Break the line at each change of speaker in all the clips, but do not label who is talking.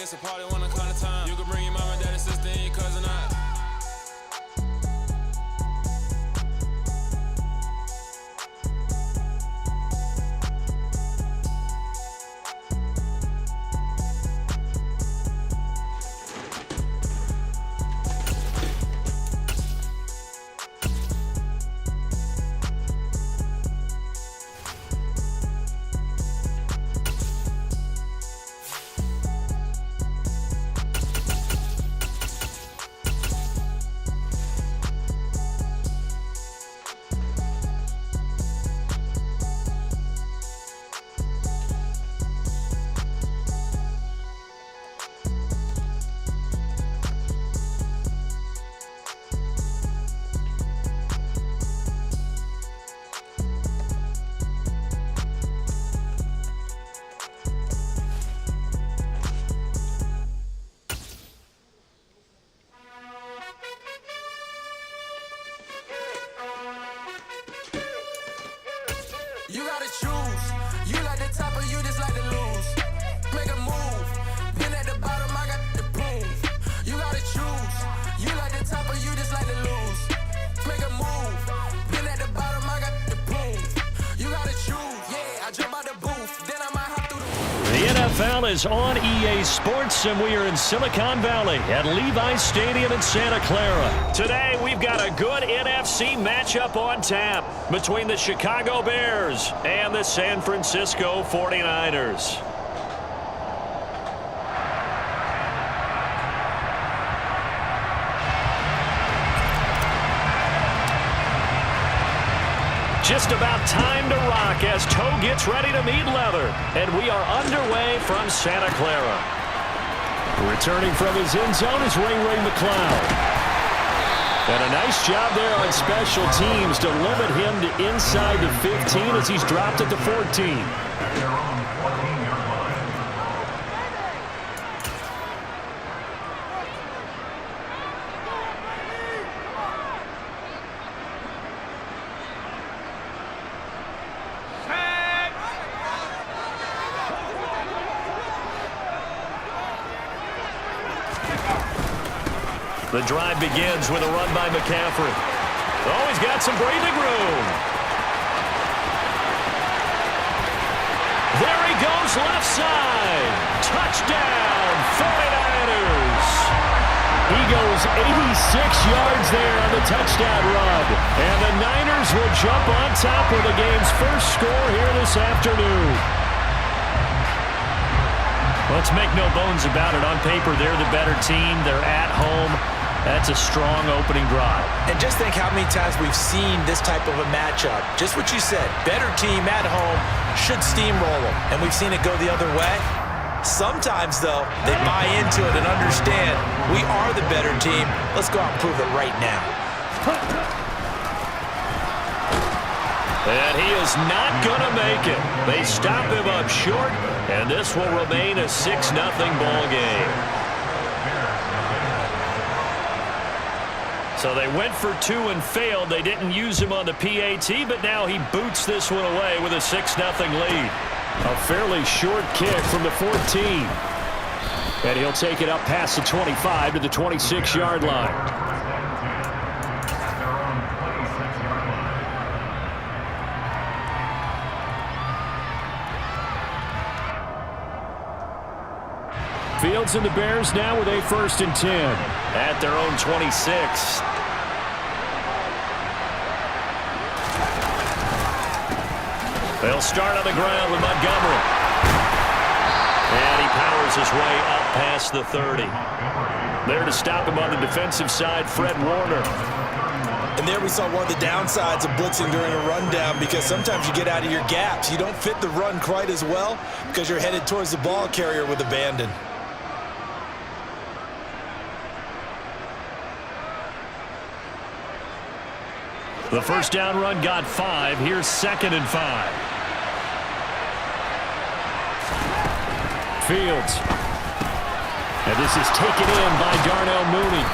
it's a party when I call the time. You can bring your mama, daddy, sister, and your cousin out.
You gotta choose. You like the top or you just like to lose. Make a move. Then at the bottom, I got the proof. You gotta choose. You like the top or you just like to lose. Make a move. Then at the bottom, I got the proof. You gotta choose. Yeah, I jump out the booth. Then I might hop through
The NFL is on EA Sports, and we are in Silicon Valley at Levi's Stadium in Santa Clara. Today, we've got a good NFC matchup on tap between the Chicago Bears and the San Francisco 49ers. Just about time to rock as toe gets ready to meet leather. And we are underway from Santa Clara. Returning from his end zone is Ray McCloud. And a nice job there on special teams to limit him to inside the 15 as he's dropped at the 14. The drive begins with a run by McCaffrey. Oh, he's got some breathing room. There he goes left side. Touchdown, 49ers. He goes 86 yards there on the touchdown run. And the Niners will jump on top of the game's first score here this afternoon. Let's make no bones about it. On paper, they're the better team. They're at home. That's a strong opening drive.
And just think how many times we've seen this type of a matchup. Just what you said, better team at home should steamroll them. And we've seen it go the other way. Sometimes, though, they buy into it and understand we are the better team. Let's go out and prove it right now.
And he is not going to make it. They stop him up short, and this will remain a 6-0 ball game. So they went for two and failed. They didn't use him on the PAT, but now he boots this one away with a 6-0 lead. A fairly short kick from the 14. And he'll take it up past the 25 to the 26-yard line. Fields and the Bears now with a 1st and 10 at their own 26. They'll start on the ground with Montgomery. And he powers his way up past the 30. There to stop him on the defensive side, Fred Warner.
And there we saw one of the downsides of blitzing during a rundown, because sometimes you get out of your gaps. You don't fit the run quite as well because you're headed towards the ball carrier with abandon.
The first down run got 5. Here's 2nd and 5. Fields. And this is taken in by Darnell Mooney.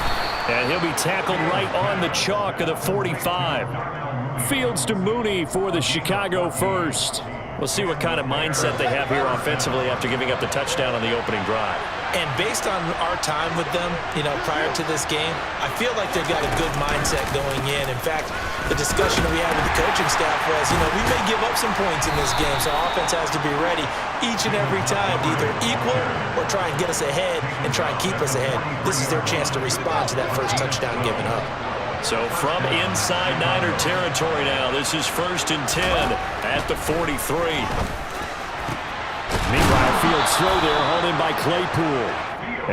And he'll be tackled right on the chalk of the 45. Fields to Mooney for the Chicago first. We'll see what kind of mindset they have here offensively after giving up the touchdown on the opening drive.
And based on our time with them, prior to this game, I feel like they've got a good mindset going in. In fact, the discussion we had with the coaching staff was, we may give up some points in this game, so our offense has to be ready each and every time to either equal or try and get us ahead and try and keep us ahead. This is their chance to respond to that first touchdown given up.
So from inside Niner territory now, this is 1st and 10 at the 43. Meanwhile, field's throw there, hauled in by Claypool.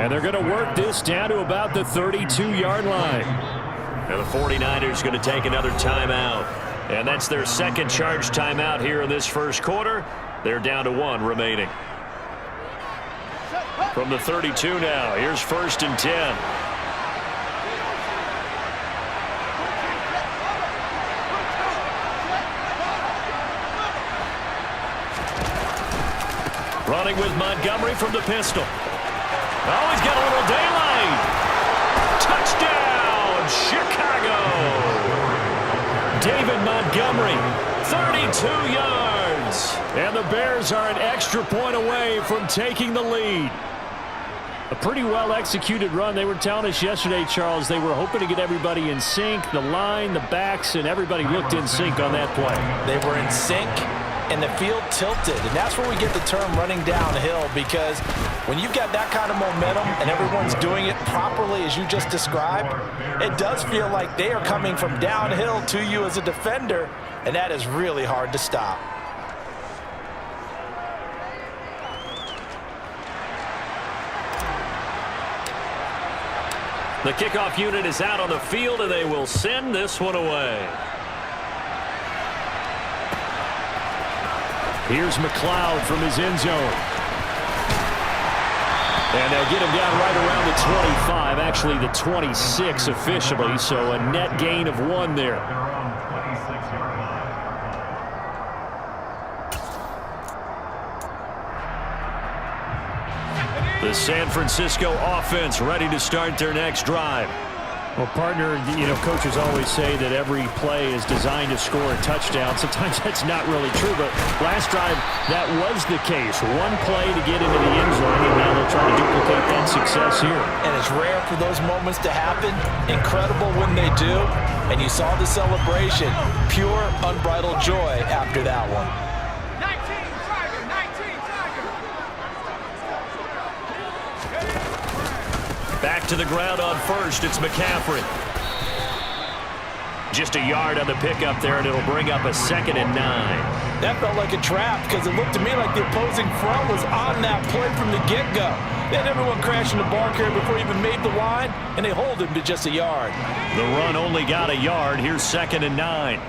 And they're going to work this down to about the 32-yard line. And the 49ers going to take another timeout. And that's their second charge timeout here in this first quarter. They're down to 1 remaining. From the 32 now, here's 1st and 10. Running with Montgomery from the pistol. Oh, he's got a little daylight. Touchdown, Chicago. David Montgomery, 32 yards. And the Bears are an extra point away from taking the lead. A pretty well-executed run. They were telling us yesterday, Charles, they were hoping to get everybody in sync. The line, the backs, and everybody looked in sync on that play.
They were in sync. And the field tilted, and that's where we get the term running downhill, because when you've got that kind of momentum and everyone's doing it properly as you just described, it does feel like they are coming from downhill to you as a defender, and that is really hard to stop.
The kickoff unit is out on the field, and they will send this one away. Here's McLeod from his end zone. And they'll get him down right around the 25, actually the 26 officially, so a net gain of 1 there. The San Francisco offense ready to start their next drive. Well, partner, coaches always say that every play is designed to score a touchdown. Sometimes that's not really true, but last drive, that was the case. One play to get into the end zone, and now they'll try to duplicate that success here.
And it's rare for those moments to happen. Incredible when they do. And you saw the celebration. Pure, unbridled joy after that one.
Back to the ground on first, it's McCaffrey. Just a yard on the pickup there, and it'll bring up a 2nd and 9.
That felt like a trap, because it looked to me like the opposing front was on that play from the get-go. They had everyone crashing the ball carrier before he even made the line, and they hold him to just a yard.
The run only got a yard. Here's 2nd and 9.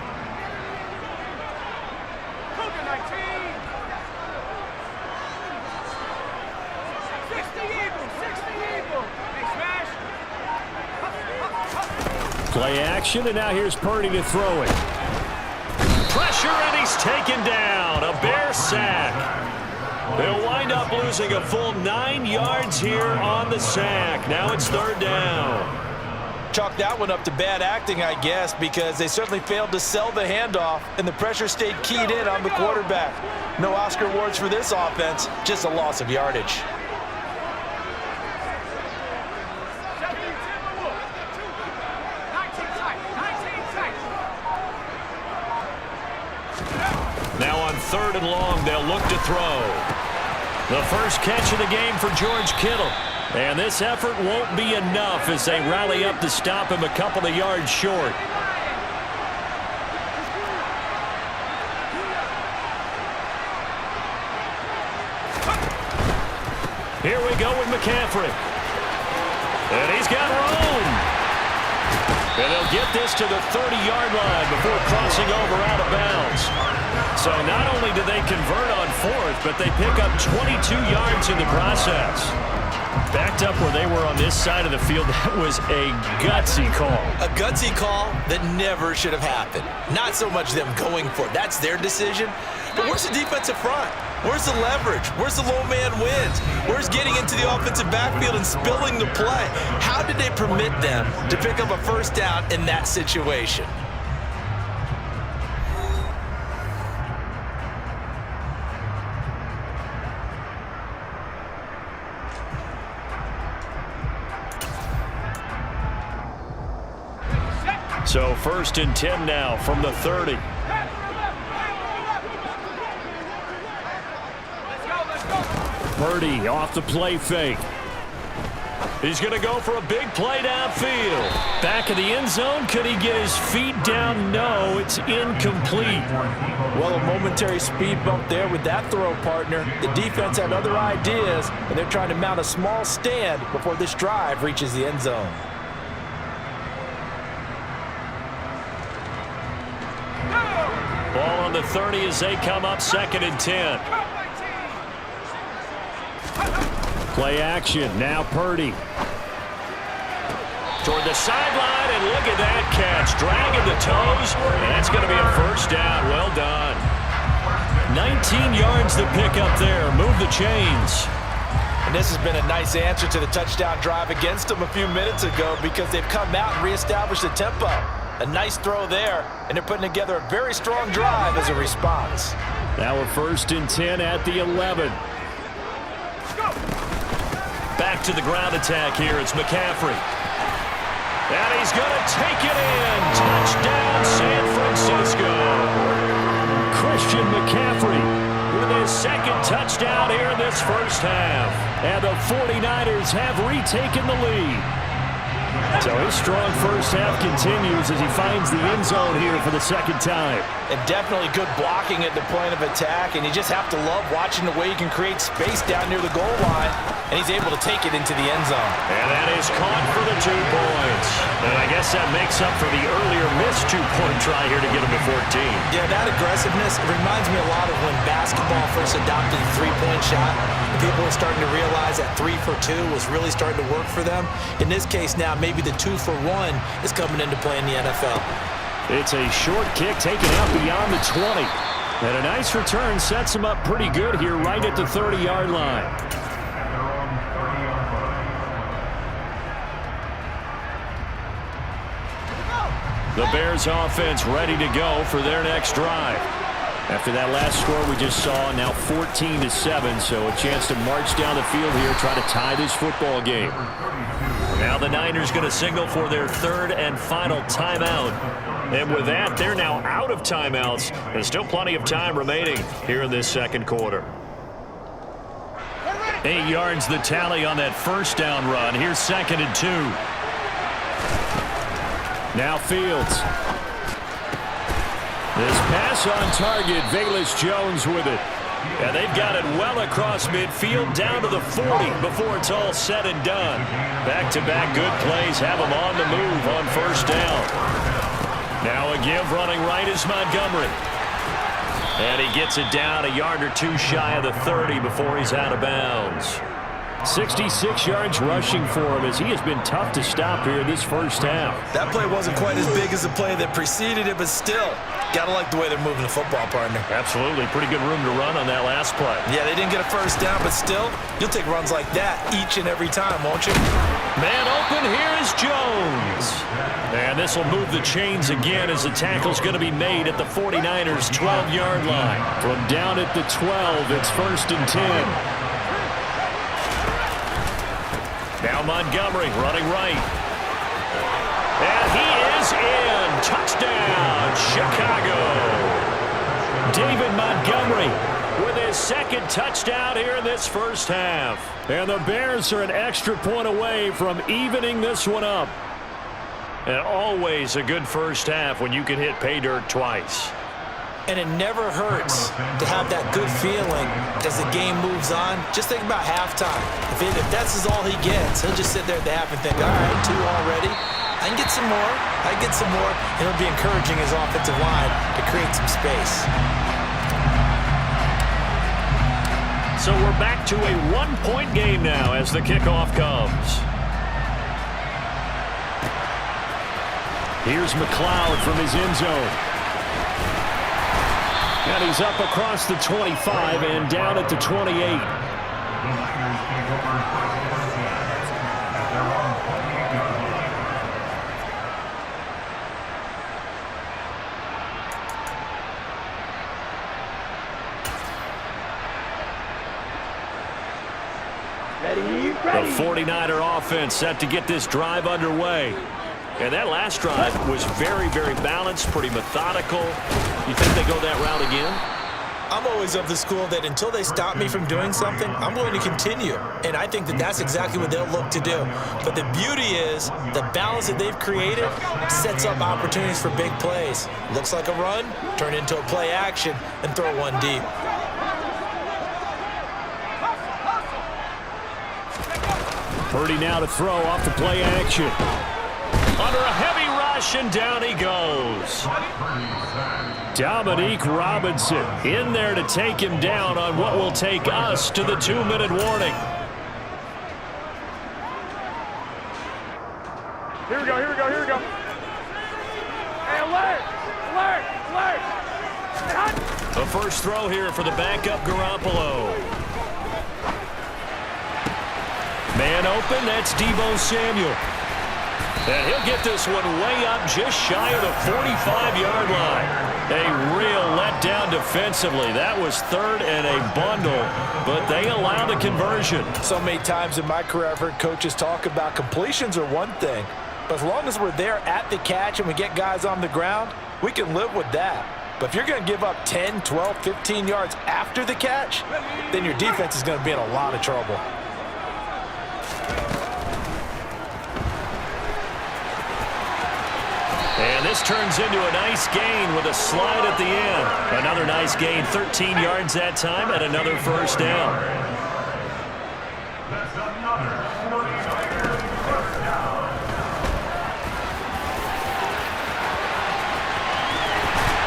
Play action, and now here's Purdy to throw it. Pressure, and he's taken down. A Bear sack. They'll wind up losing a full 9 yards here on the sack. Now it's 3rd down.
Chalk that one up to bad acting, I guess, because they certainly failed to sell the handoff, and the pressure stayed keyed in on the quarterback. No Oscar awards for this offense, just a loss of yardage. Now on 3rd and long, they'll look to throw.
The first catch of the game for George Kittle. And this effort won't be enough as they rally up to stop him a couple of yards short. Here we go with McCaffrey. And he's got room. And they'll get this to the 30-yard line before crossing over out of bounds. So not only do they convert on 4th, but they pick up 22 yards in the process. Backed up where they were on this side of the field, that was a gutsy call.
A gutsy call that never should have happened. Not so much them going for it. That's their decision. But where's the defensive front? Where's the leverage? Where's the low man wins? Where's getting into the offensive backfield and spilling the play? How did they permit them to pick up a first down in that situation?
So 1st and 10 now from the 30. Purdy off the play fake. He's going to go for a big play downfield. Back of the end zone. Could he get his feet down? No, it's incomplete.
Well, a momentary speed bump there with that throw, partner. The defense had other ideas, and they're trying to mount a small stand before this drive reaches the end zone.
Ball on the 30 as they come up 2nd and 10. Play action. Now Purdy. Toward the sideline, and look at that catch. Dragging the toes, and that's going to be a 1st down. Well done. 19 yards to pick up there. Move the chains.
And this has been a nice answer to the touchdown drive against them a few minutes ago because they've come out and reestablished the tempo. A nice throw there, and they're putting together a very strong drive as a response.
Now a 1st and 10 at the 11. Back to the ground attack here. It's McCaffrey. And he's going to take it in. Touchdown, San Francisco. Christian McCaffrey with his 2nd touchdown here in this 1st half. And the 49ers have retaken the lead. So his strong 1st half continues as he finds the end zone here for the 2nd time.
And definitely good blocking at the point of attack, and you just have to love watching the way he can create space down near the goal line, and he's able to take it into the end zone.
And that is caught for the 2 points. And I guess that makes up for the earlier missed 2-point try here to get him to 14.
Yeah, that aggressiveness reminds me a lot of when basketball first adopted the 3-point shot. People were starting to realize that 3 for 2 was really starting to work for them. In this case now, maybe the 2 for 1 is coming into play in the NFL.
It's a short kick taken out beyond the 20. And a nice return sets him up pretty good here right at the 30-yard line. The Bears offense ready to go for their next drive. After that last score we just saw, now 14-7, so a chance to march down the field here, try to tie this football game. Now the Niners going to signal for their 3rd and final timeout. And with that, they're now out of timeouts. There's still plenty of time remaining here in this 2nd quarter. 8 yards the tally on that 1st down run. Here's 2nd and 2. Now Fields. This pass on target, Velus Jones with it. And they've got it well across midfield down to the 40 before it's all said and done. Back-to-back good plays have them on the move on 1st down. Now a give running right is Montgomery. And he gets it down a yard or 2 shy of the 30 before he's out of bounds. 66 yards rushing for him as he has been tough to stop here this 1st half.
That play wasn't quite as big as the play that preceded it, but still, gotta like the way they're moving the football, partner.
Absolutely. Pretty good room to run on that last play.
Yeah, they didn't get a 1st down, but still, you'll take runs like that each and every time, won't you?
Man open, here is Jones. And this will move the chains again as the tackle's going to be made at the 49ers' 12-yard line. From down at the 12, it's 1st and 10. Now Montgomery running right. And he is in. Touchdown, Chicago. David Montgomery with his 2nd touchdown here in this 1st half. And the Bears are an extra point away from evening this one up. And always a good 1st half when you can hit pay dirt twice.
And it never hurts to have that good feeling as the game moves on. Just think about halftime. If that's all he gets, he'll just sit there at the half and think, all right, 2 already. I can get some more. I can get some more. And it'll be encouraging his offensive line to create some space.
So we're back to a 1-point game now as the kickoff comes. Here's McLeod from his end zone. And he's up across the 25 and down at the 28. The 49er offense set to get this drive underway. And that last drive was very, very balanced, pretty methodical. You think they go that route again?
I'm always of the school that until they stop me from doing something, I'm going to continue. And I think that that's exactly what they'll look to do. But the beauty is the balance that they've created sets up opportunities for big plays. Looks like a run, turn into a play action, and throw one deep.
Purdy now to throw off the play action. Under a heavy rush, and down he goes. Dominique Robinson in there to take him down on what will take us to the 2-minute warning.
Here we go, here we go, here we go. Hey, alert! Alert! Alert!
The first throw here for the backup Garoppolo. Man open, that's Deebo Samuel. And he'll get this one way up just shy of the 45-yard line. A real letdown defensively. That was third and a bundle, but they allow the conversion.
So many times in my career I've heard coaches talk about completions are one thing, but as long as we're there at the catch and we get guys on the ground, we can live with that. But if you're going to give up 10, 12, 15 yards after the catch, then your defense is going to be in a lot of trouble.
And this turns into a nice gain with a slide at the end. Another nice gain, 13 yards that time, and another first down.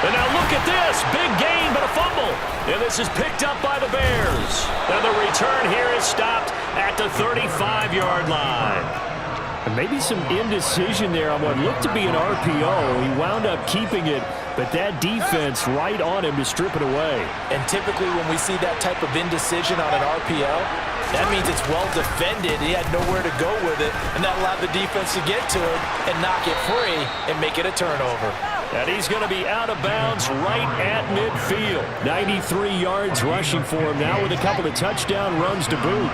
And now look at this. Big gain, but a fumble. And this is picked up by the Bears. And the return here is stopped at the 35-yard line. And maybe some indecision there on what looked to be an RPO. He wound up keeping it, but that defense right on him to strip it away.
And typically when we see that type of indecision on an RPO, that means it's well defended. He had nowhere to go with it, and that allowed the defense to get to it and knock it free and make it a turnover.
And he's going to be out of bounds right at midfield. 93 yards rushing for him now with a couple of touchdown runs to boot.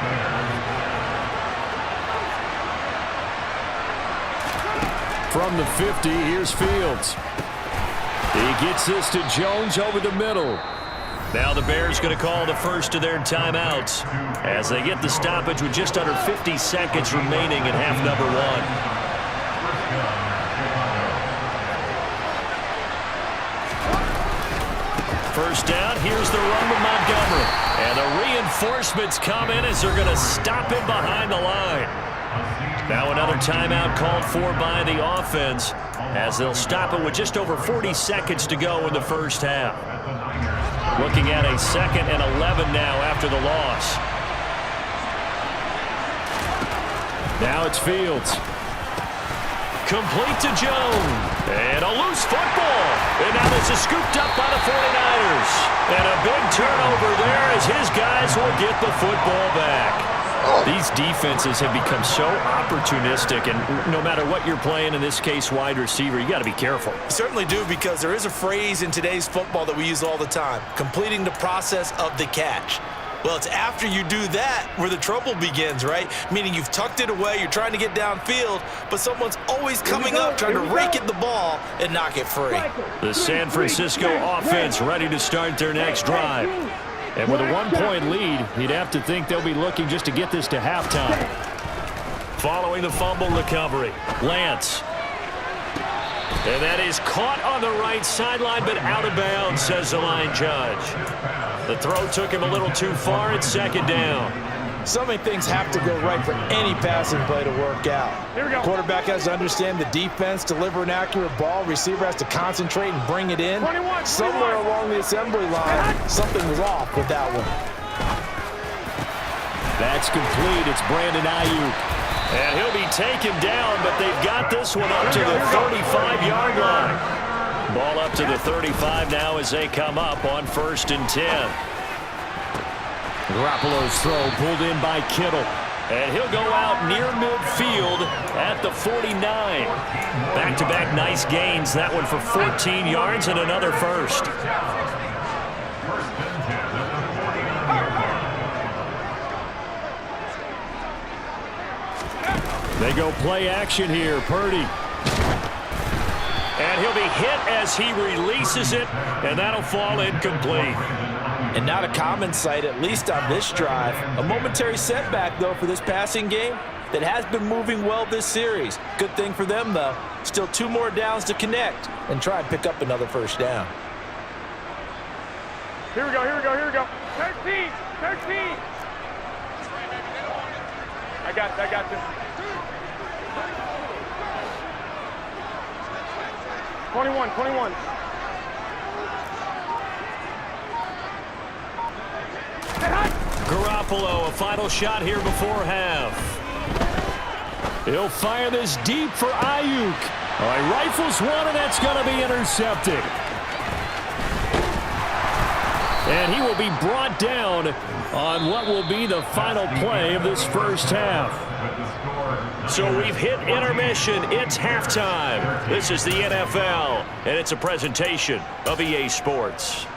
From the 50, here's Fields. He gets this to Jones over the middle. Now the Bears going to call the first of their timeouts as they get the stoppage with just under 50 seconds remaining in half number one. First down, here's the run with Montgomery. And the reinforcements come in as they're going to stop him behind the line. Now another timeout called for by the offense as they'll stop it with just over 40 seconds to go in the first half. Looking at a 2nd and 11 now after the loss. Now it's Fields. Complete to Jones. And a loose football. And now this is scooped up by the 49ers. And a big turnover there as his guys will get the football back. These defenses have become so opportunistic, and no matter what you're playing, in this case wide receiver, you got to be careful.
You certainly do, because there is a phrase in today's football that we use all the time, completing the process of the catch. Well, it's after you do that where the trouble begins, right? Meaning you've tucked it away, you're trying to get downfield, but someone's always coming up trying to rake at the ball and knock it free.
The San Francisco offense ready to start their next drive. And with a 1-point lead, you'd have to think they'll be looking just to get this to halftime. Following the fumble recovery, Lance. And that is caught on the right sideline, but out of bounds, says the line judge. The throw took him a little too far. It's 2nd down.
So many things have to go right for any passing play to work out.
Here we go.
Quarterback has to understand the defense, deliver an accurate ball. Receiver has to concentrate and bring it in.
21.
Somewhere along the assembly line, something was off with that one.
That's complete. It's Brandon Ayuk. And he'll be taken down, but they've got this one up to the 35-yard line. Ball up to the 35 now as they come up on 1st and 10. Garoppolo's throw pulled in by Kittle. And he'll go out near midfield at the 49. Back-to-back nice gains. That one for 14 yards and another first. They go play action here. Purdy. And he'll be hit as he releases it, and that'll fall incomplete.
And not a common sight, at least on this drive. A momentary setback, though, for this passing game that has been moving well this series. Good thing for them, though. Still 2 more downs to connect and try and pick up another first down.
Here we go, here we go, here we go. 13, 13. I got this. 21, 21.
Garoppolo, a final shot here before half. He'll fire this deep for Ayuk. He rifles one, and that's going to be intercepted. And he will be brought down on what will be the final play of this first half. So we've hit intermission. It's halftime. This is the NFL, and it's a presentation of EA Sports.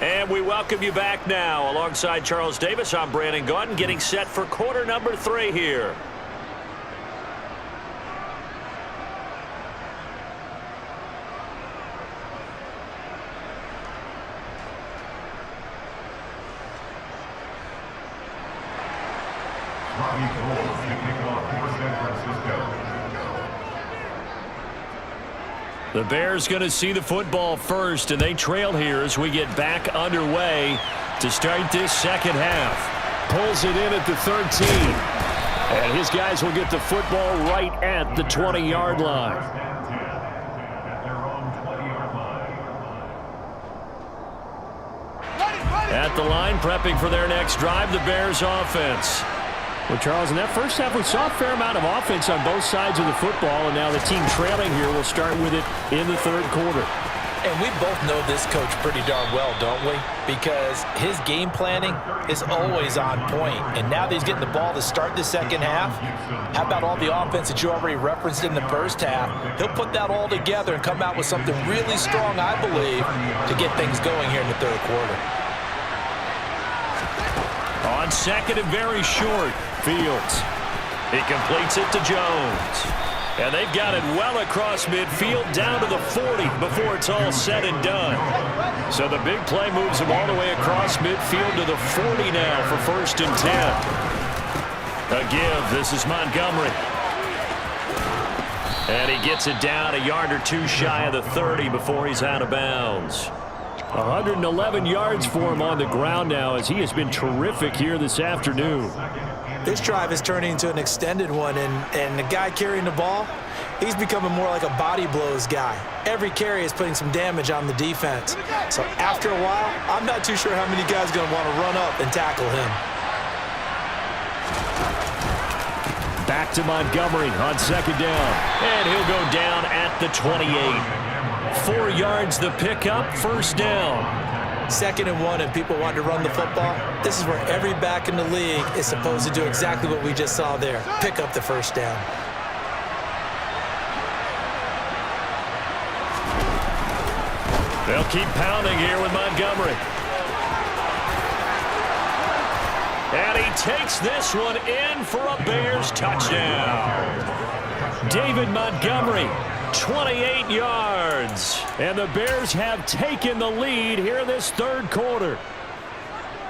And we welcome you back now. Alongside Charles Davis, I'm Brandon Gaudin, getting set for quarter number 3 here. The Bears going to see the football first, and they trail here as we get back underway to start this second half. Pulls it in at the 13. And his guys will get the football right at the 20-yard line. At the line, prepping for their next drive, the Bears offense. Well, Charles, in that first half, we saw a fair amount of offense on both sides of the football, and now the team trailing here will start with it in the third quarter.
And we both know this coach pretty darn well, don't we? Because his game planning is always on point. And now that he's getting the ball to start the second half, how about all the offense that you already referenced in the first half? He'll put that all together and come out with something really strong, I believe, to get things going here in the third quarter.
On second and very short, Fields. He completes it to Jones. And they've got it well across midfield down to the 40 before it's all said and done. So the big play moves him all the way across midfield to the 40 now for first and 10. A give. This is Montgomery. And he gets it down a yard or two shy of the 30 before he's out of bounds. 111 yards for him on the ground now as he has been terrific here this afternoon.
This drive is turning into an extended one, and the guy carrying the ball, he's becoming more like a body blows guy. Every carry is putting some damage on the defense. So after a while, I'm not too sure how many guys are going to want to run up and tackle him.
Back to Montgomery on second down, and he'll go down at the 28. 4 yards the pickup, first down.
2nd and 1, and people want to run the football. This is where every back in the league is supposed to do exactly what we just saw there. Pick up the first down.
They'll keep pounding here with Montgomery. And he takes this one in for a Bears touchdown. David Montgomery, 28 yards. And the Bears have taken the lead here in this third quarter.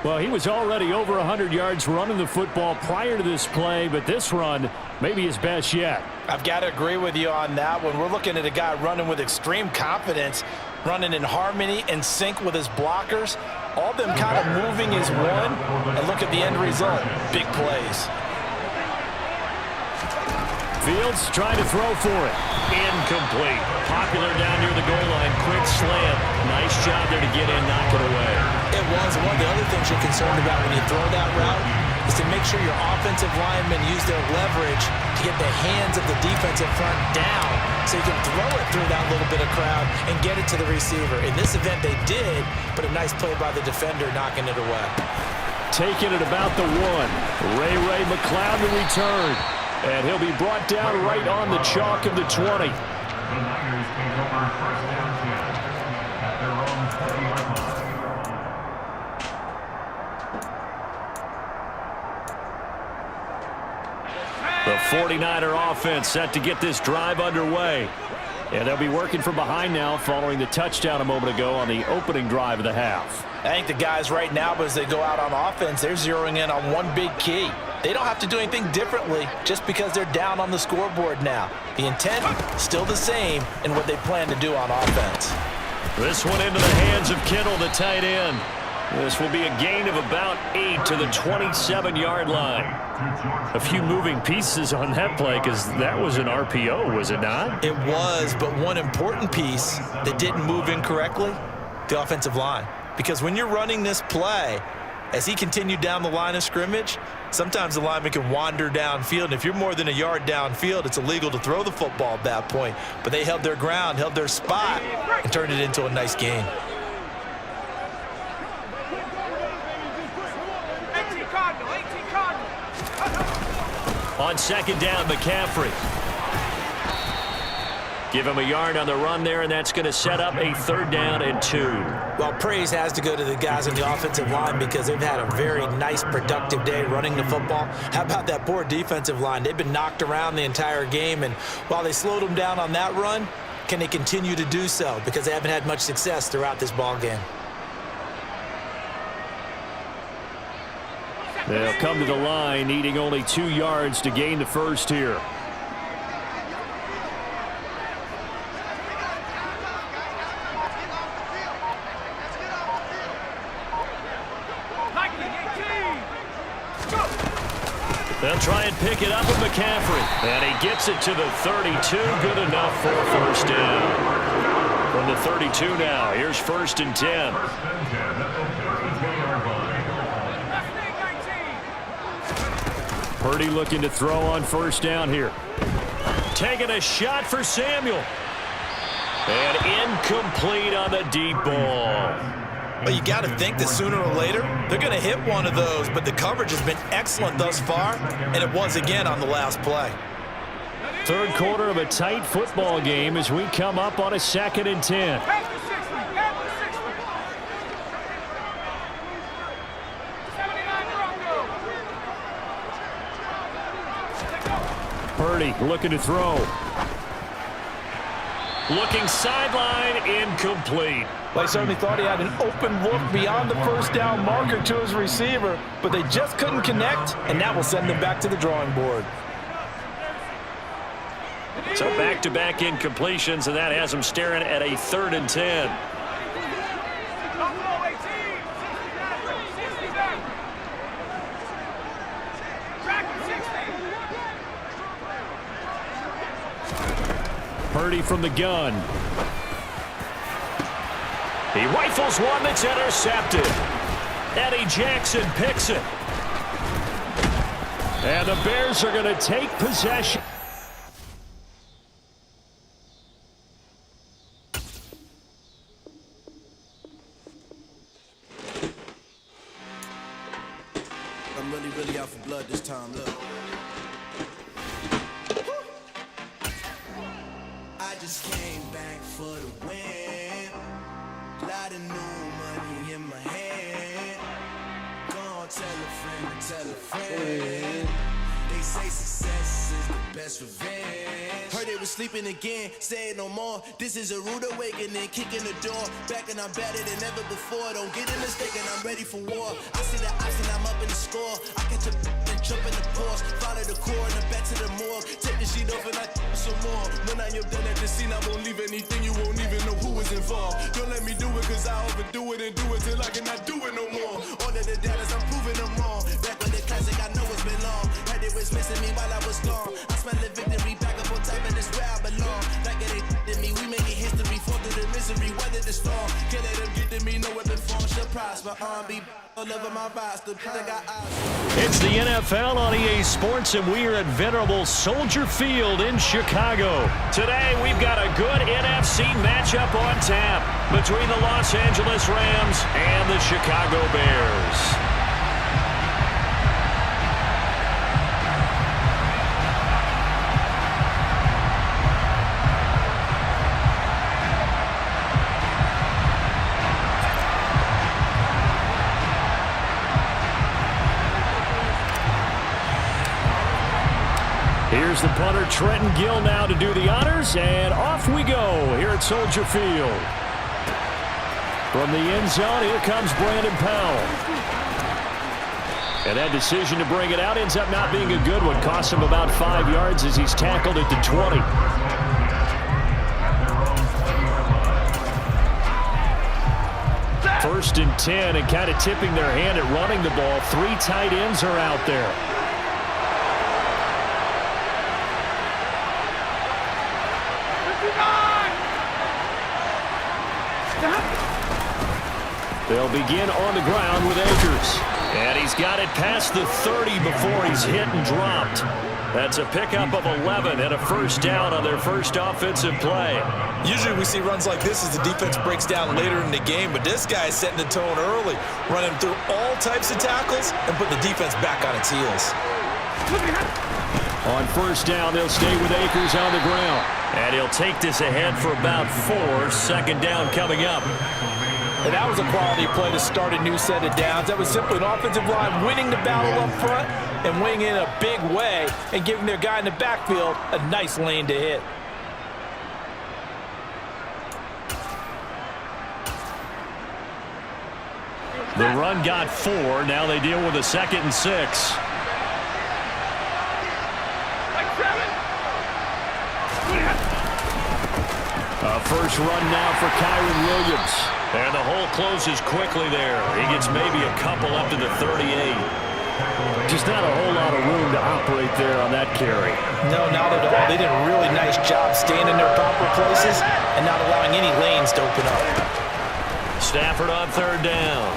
Well, he was already over 100 yards running the football prior to this play, but this run may be his best yet.
I've got to agree with you on that one. We're looking at a guy running with extreme confidence, running in harmony and sync with his blockers. All them kind of moving is one, and look at the end result. Big plays.
Fields trying to throw for it. Incomplete. Popular down near the goal line. Quick slant. Nice job there to get in, knock it away.
It was. One of the other things you're concerned about when you throw that route is to make sure your offensive linemen use their leverage to get the hands of the defensive front down so you can throw it through that little bit of crowd and get it to the receiver. In this event, they did, but a nice play by the defender knocking it away.
Taking it about the 1. Ray McLeod to return. And he'll be brought down right on the chalk of the 20. 49er offense set to get this drive underway. And they'll be working from behind now following the touchdown a moment ago on the opening drive of the half.
I think the guys right now, as they go out on offense, they're zeroing in on one big key. They don't have to do anything differently just because they're down on the scoreboard now. The intent, still the same in what they plan to do on offense.
This one into the hands of Kittle, the tight end. This will be a gain of about 8 to the 27-yard line. A few moving pieces on that play because that was an RPO, was it not?
It was, but one important piece that didn't move incorrectly, the offensive line. Because when you're running this play, as he continued down the line of scrimmage, sometimes the lineman can wander downfield, and if you're more than a yard downfield, it's illegal to throw the football at that point. But they held their ground, held their spot, and turned it into a nice gain.
On second down, McCaffrey. Give him a yard on the run there, and that's going to set up a 3rd down and 2.
Well, praise has to go to the guys on the offensive line because they've had a very nice, productive day running the football. How about that poor defensive line? They've been knocked around the entire game, and while they slowed them down on that run, can they continue to do so? Because they haven't had much success throughout this ball game.
They'll come to the line, needing only 2 yards to gain the first here. They'll try and pick it up with McCaffrey. And he gets it to the 32. Good enough for a 1st down. From the 32 now, here's 1st and 10. Purdy looking to throw on 1st down here. Taking a shot for Samuel. And incomplete on the deep ball.
But you got to think that sooner or later, they're going to hit one of those, but the coverage has been excellent thus far, and it was again on the last play.
3rd quarter of a tight football game as we come up on a 2nd and 10. Purdy looking to throw. Looking sideline, incomplete.
They certainly thought he had an open look beyond the 1st down marker to his receiver, but they just couldn't connect, and that will send them back to the drawing board.
So back-to-back incompletions, and that has them staring at a 3rd and 10. Purdy from the gun. He rifles one that's intercepted. Eddie Jackson picks it. And the Bears are going to take possession.
I'm really out for blood this time, look. I just came back for the win. Lot of new money in my hand. Gonna tell a friend to tell a friend. They say success is the best revenge. Heard they was sleeping again, say it no more. This is a rude awakening, kicking the door. Back and I'm better than ever before. Don't get it mistaken, I'm ready for war. I see the option, I'm up in the score. I catch a and jump in the Porsche. Follow the core and then back to the morgue. Take the sheet off and I some more. When I am done at the scene, I won't leave anything. You won't even know who is involved. Don't let me do it, cause I overdo it and do it till I cannot do it no more. All of the doubters, I'm proving them wrong. Back on the classic, I know it's been long. Heard it was missing me while I was gone. I smell the victory, back up on time, and it's where I belong. Like it ain't to me, we making history. Fall through the misery, weather the storm. Can't let them get to me, no weapon form shall prosper. R&B all over my roster, I got eyes.
It's the NFL on EA Sports, and we are at venerable Soldier Field in Chicago. Today, we've got a good NFC matchup on tap between the Los Angeles Rams and the Chicago Bears. Here's the punter, Trenton Gill, now to do the honors, and off we go here at Soldier Field. From the end zone, here comes Brandon Powell. And that decision to bring it out ends up not being a good one. Costs him about 5 yards as he's tackled at the 20. First and 10, and kind of tipping their hand at running the ball. 3 tight ends are out there. They'll begin on the ground with Akers. And he's got it past the 30 before he's hit and dropped. That's a pickup of 11 and a first down on their first offensive play.
Usually we see runs like this as the defense breaks down later in the game, but this guy is setting the tone early, running through all types of tackles and putting the defense back on its heels.
On first down, they'll stay with Akers on the ground. And he'll take this ahead for about 4. Second down coming up.
And that was a quality play to start a new set of downs. That was simply an offensive line winning the battle up front and winning in a big way and giving their guy in the backfield a nice lane to hit.
The run got 4. Now they deal with a 2nd and 6. A first run now for Kyron Williams. And the hole closes quickly there. He gets maybe a couple up to the 38. Just not a whole lot of room to operate there on that carry.
No, not at all. They did a really nice job staying in their proper places and not allowing any lanes to open up.
Stafford on third down.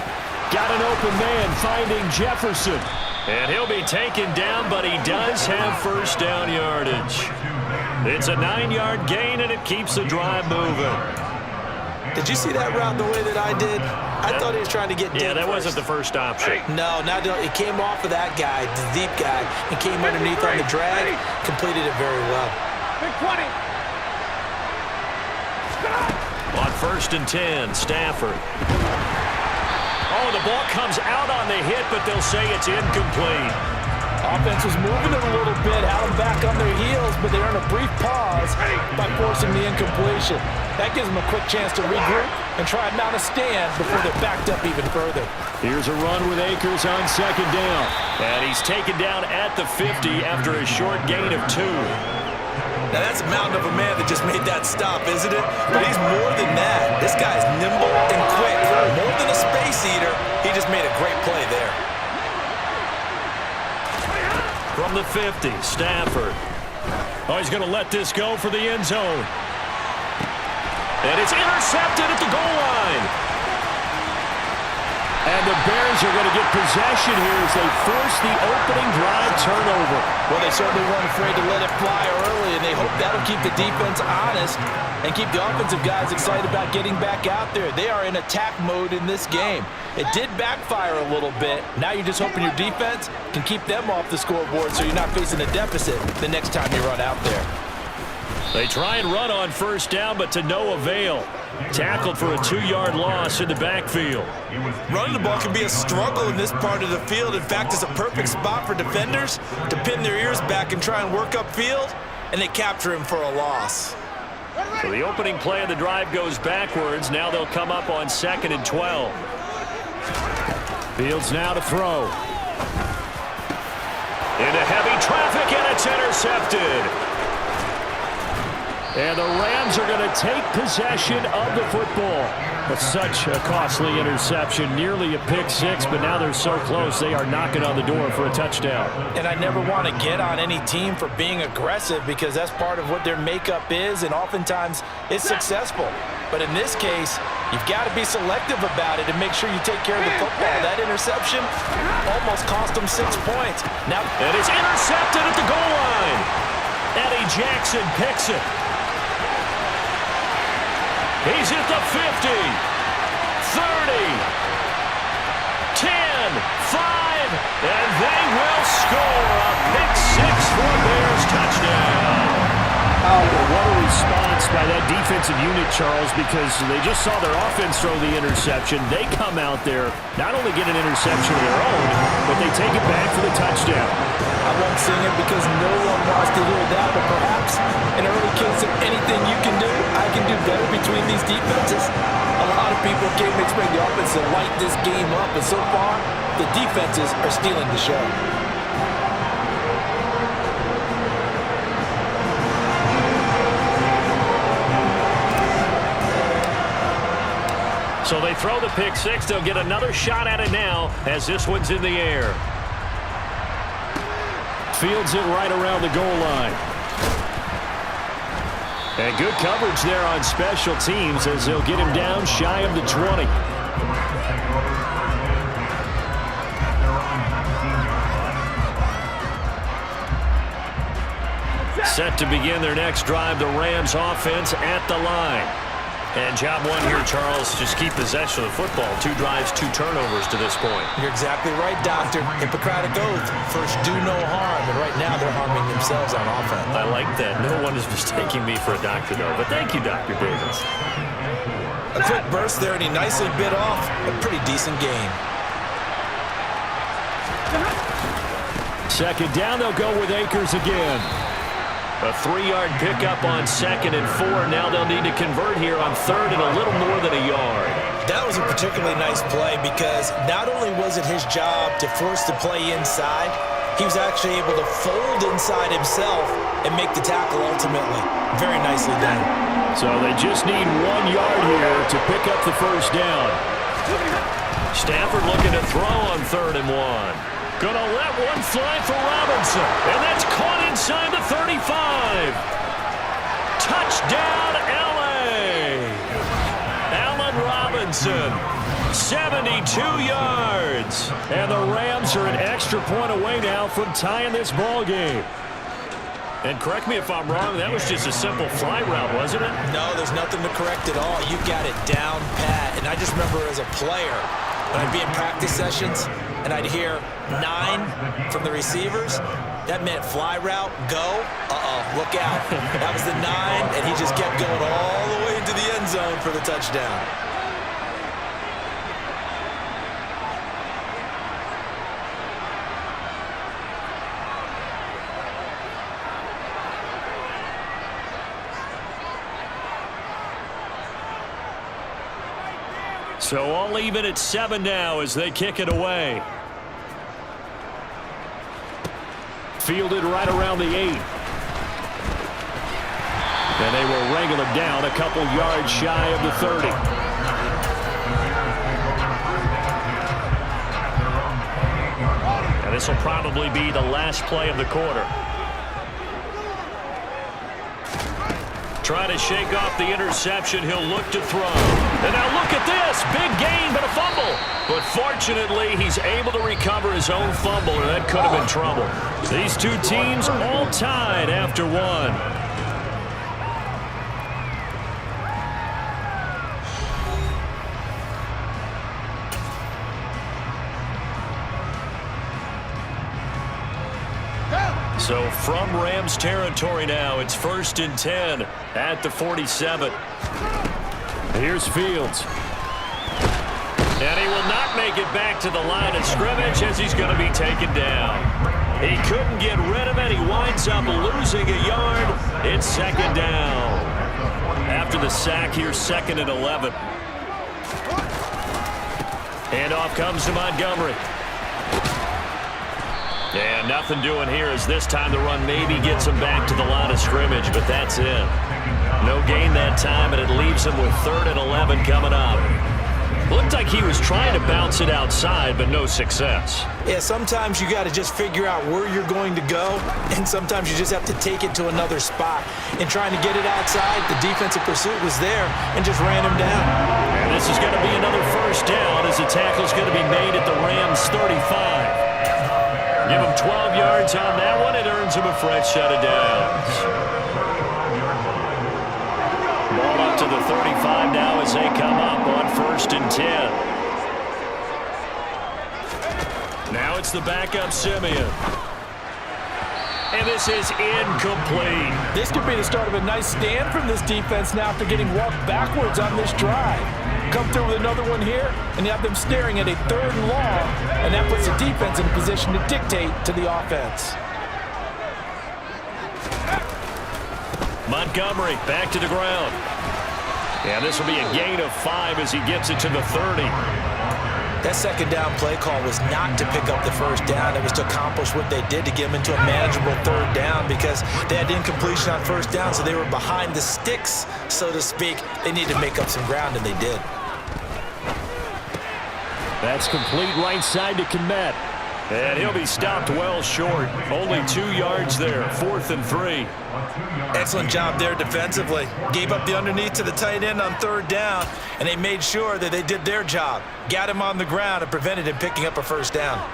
Got an open man finding Jefferson. And he'll be taken down, but he does have first down yardage. It's a 9-yard gain, and it keeps the drive moving.
Did you see that route the way that I did? I thought he was trying to get deep.
Yeah, that
first.
wasn't the first option.
No, it came off of that guy, the deep guy, and came underneath on the drag, completed it very well.
Big 20.
On first and 10, Stafford. Oh, the ball comes out on the hit, but they'll say it's incomplete.
Offense was moving it a little bit, had them back on their heels, but they earned a brief pause by forcing the incompletion. That gives them a quick chance to regroup and try and mount a stand before they're backed up even further.
Here's a run with Akers on second down. And he's taken down at the 50 after a short gain of 2.
Now that's a mountain of a man that just made that stop, isn't it? But he's more than that. This guy's nimble and quick. More than a space eater, he just made a great play there.
From the 50, Stafford. Oh, he's going to let this go for the end zone. And it's intercepted at the goal line. And the Bears are going to get possession here as they force the opening drive turnover.
Well, they certainly weren't afraid to let it fly early, and they hope that'll keep the defense honest and keep the offensive guys excited about getting back out there. They are in attack mode in this game. It did backfire a little bit. Now you're just hoping your defense can keep them off the scoreboard so you're not facing a deficit the next time you run out there.
They try and run on first down, but to no avail. Tackled for a 2-yard loss in the backfield.
Running the ball can be a struggle in this part of the field. In fact, it's a perfect spot for defenders to pin their ears back and try and work upfield, and they capture him for a loss.
So the opening play of the drive goes backwards. Now they'll come up on 2nd and 12. Fields now to throw. Into heavy traffic, and it's intercepted. And the Rams are going to take possession of the football. That's such a costly interception, nearly a pick 6, but now they're so close they are knocking on the door for a touchdown.
And I never want to get on any team for being aggressive because that's part of what their makeup is, and oftentimes it's successful. But in this case, you've got to be selective about it and make sure you take care of the football. That interception almost cost them 6 points. Now,
and it's intercepted at the goal line. Eddie Jackson picks it. He's at the 50, 30, 10, 5, and they will score a pick 6 for Bears touchdown. What a response by that defensive unit, Charles, because they just saw their offense throw the interception. They come out there, not only get an interception of their own, but they take it back for the touchdown.
I won't sing it because no one wants to hear that, but perhaps an early case of anything you can do, I can do better between these defenses. A lot of people came to expect the offense to light this game up, and so far, the defenses are stealing the show.
So they throw the pick six. They'll get another shot at it now as this one's in the air. Fields it right around the goal line. And good coverage there on special teams as they'll get him down shy of the 20. Set to begin their next drive, the Rams offense at the line. And job one here, Charles, just keep possession of the football. 2 drives, 2 turnovers to this point.
You're exactly right, Doctor. Hippocratic oath. First, do no harm. And right now, they're harming themselves on offense.
I like that. No one is mistaking me for a doctor, though. But thank you, Dr. Davis.
A quick burst there, and he nicely bit off a pretty decent game.
Second down, they'll go with Akers again. A 3-yard pickup on 2nd and 4. Now they'll need to convert here on 3rd and a little more than a yard.
That was a particularly nice play because not only was it his job to force the play inside, he was actually able to fold inside himself and make the tackle ultimately. Very nicely done.
So they just need 1 yard here to pick up the first down. Stafford looking to throw on 3rd and 1. Gonna let one fly for Robinson. And that's caught inside the 35. Touchdown, L.A. Allen Robinson, 72 yards. And the Rams are an extra point away now from tying this ball game. And correct me if I'm wrong, that was just a simple fly route, wasn't it?
No, there's nothing to correct at all. You got it down pat. And I just remember as a player, when I'd be in practice sessions and I'd hear 9 from the receivers, that meant fly route, go, look out. That was the 9, and he just kept going all the way into the end zone for the touchdown.
So all even at 7 now as they kick it away. Fielded right around the 8. And they will wrangle him down a couple yards shy of the 30. And this will probably be the last play of the quarter. Trying to shake off the interception. He'll look to throw. And now look at this. Big gain, but a fumble. But fortunately, he's able to recover his own fumble, or that could have been trouble. These two teams all tied after 1. So from Rams territory now, it's 1st and 10 at the 47. Here's Fields. And he will not make it back to the line of scrimmage as he's going to be taken down. He couldn't get rid of it. He winds up losing a yard. It's 2nd down. After the sack here, 2nd and 11. Handoff comes to Montgomery. Yeah, nothing doing here as this time the run maybe gets him back to the line of scrimmage, but that's it. No gain that time, and it leaves him with 3rd and 11 coming up. Looked like he was trying to bounce it outside, but no success.
Yeah, sometimes you got to just figure out where you're going to go, and sometimes you just have to take it to another spot. In trying to get it outside, the defensive pursuit was there and just ran him down.
And this is going to be another 1st down as the tackle's going to be made at the Rams' 35. Give him 12 yards on that one. It earns him a fresh set of downs. Ball up to the 35 now as they come up on 1st and 10. Now it's the backup Simeon. And this is incomplete.
This could be the start of a nice stand from this defense now after getting walked backwards on this drive. Come through with another one here, and you have them staring at a 3rd and long, and that puts the defense in a position to dictate to the offense.
Montgomery back to the ground. And this will be a gain of 5 as he gets it to the 30.
That second down play call was not to pick up the first down. It was to accomplish what they did to get them into a manageable third down because they had incompletion on first down, so they were behind the sticks, so to speak. They needed to make up some ground, and they did.
That's complete right side to Kmet. And he'll be stopped well short. Only 2 yards there, 4th and 3.
Excellent job there defensively. Gave up the underneath to the tight end on third down, and they made sure that they did their job. Got him on the ground and prevented him picking up a first down.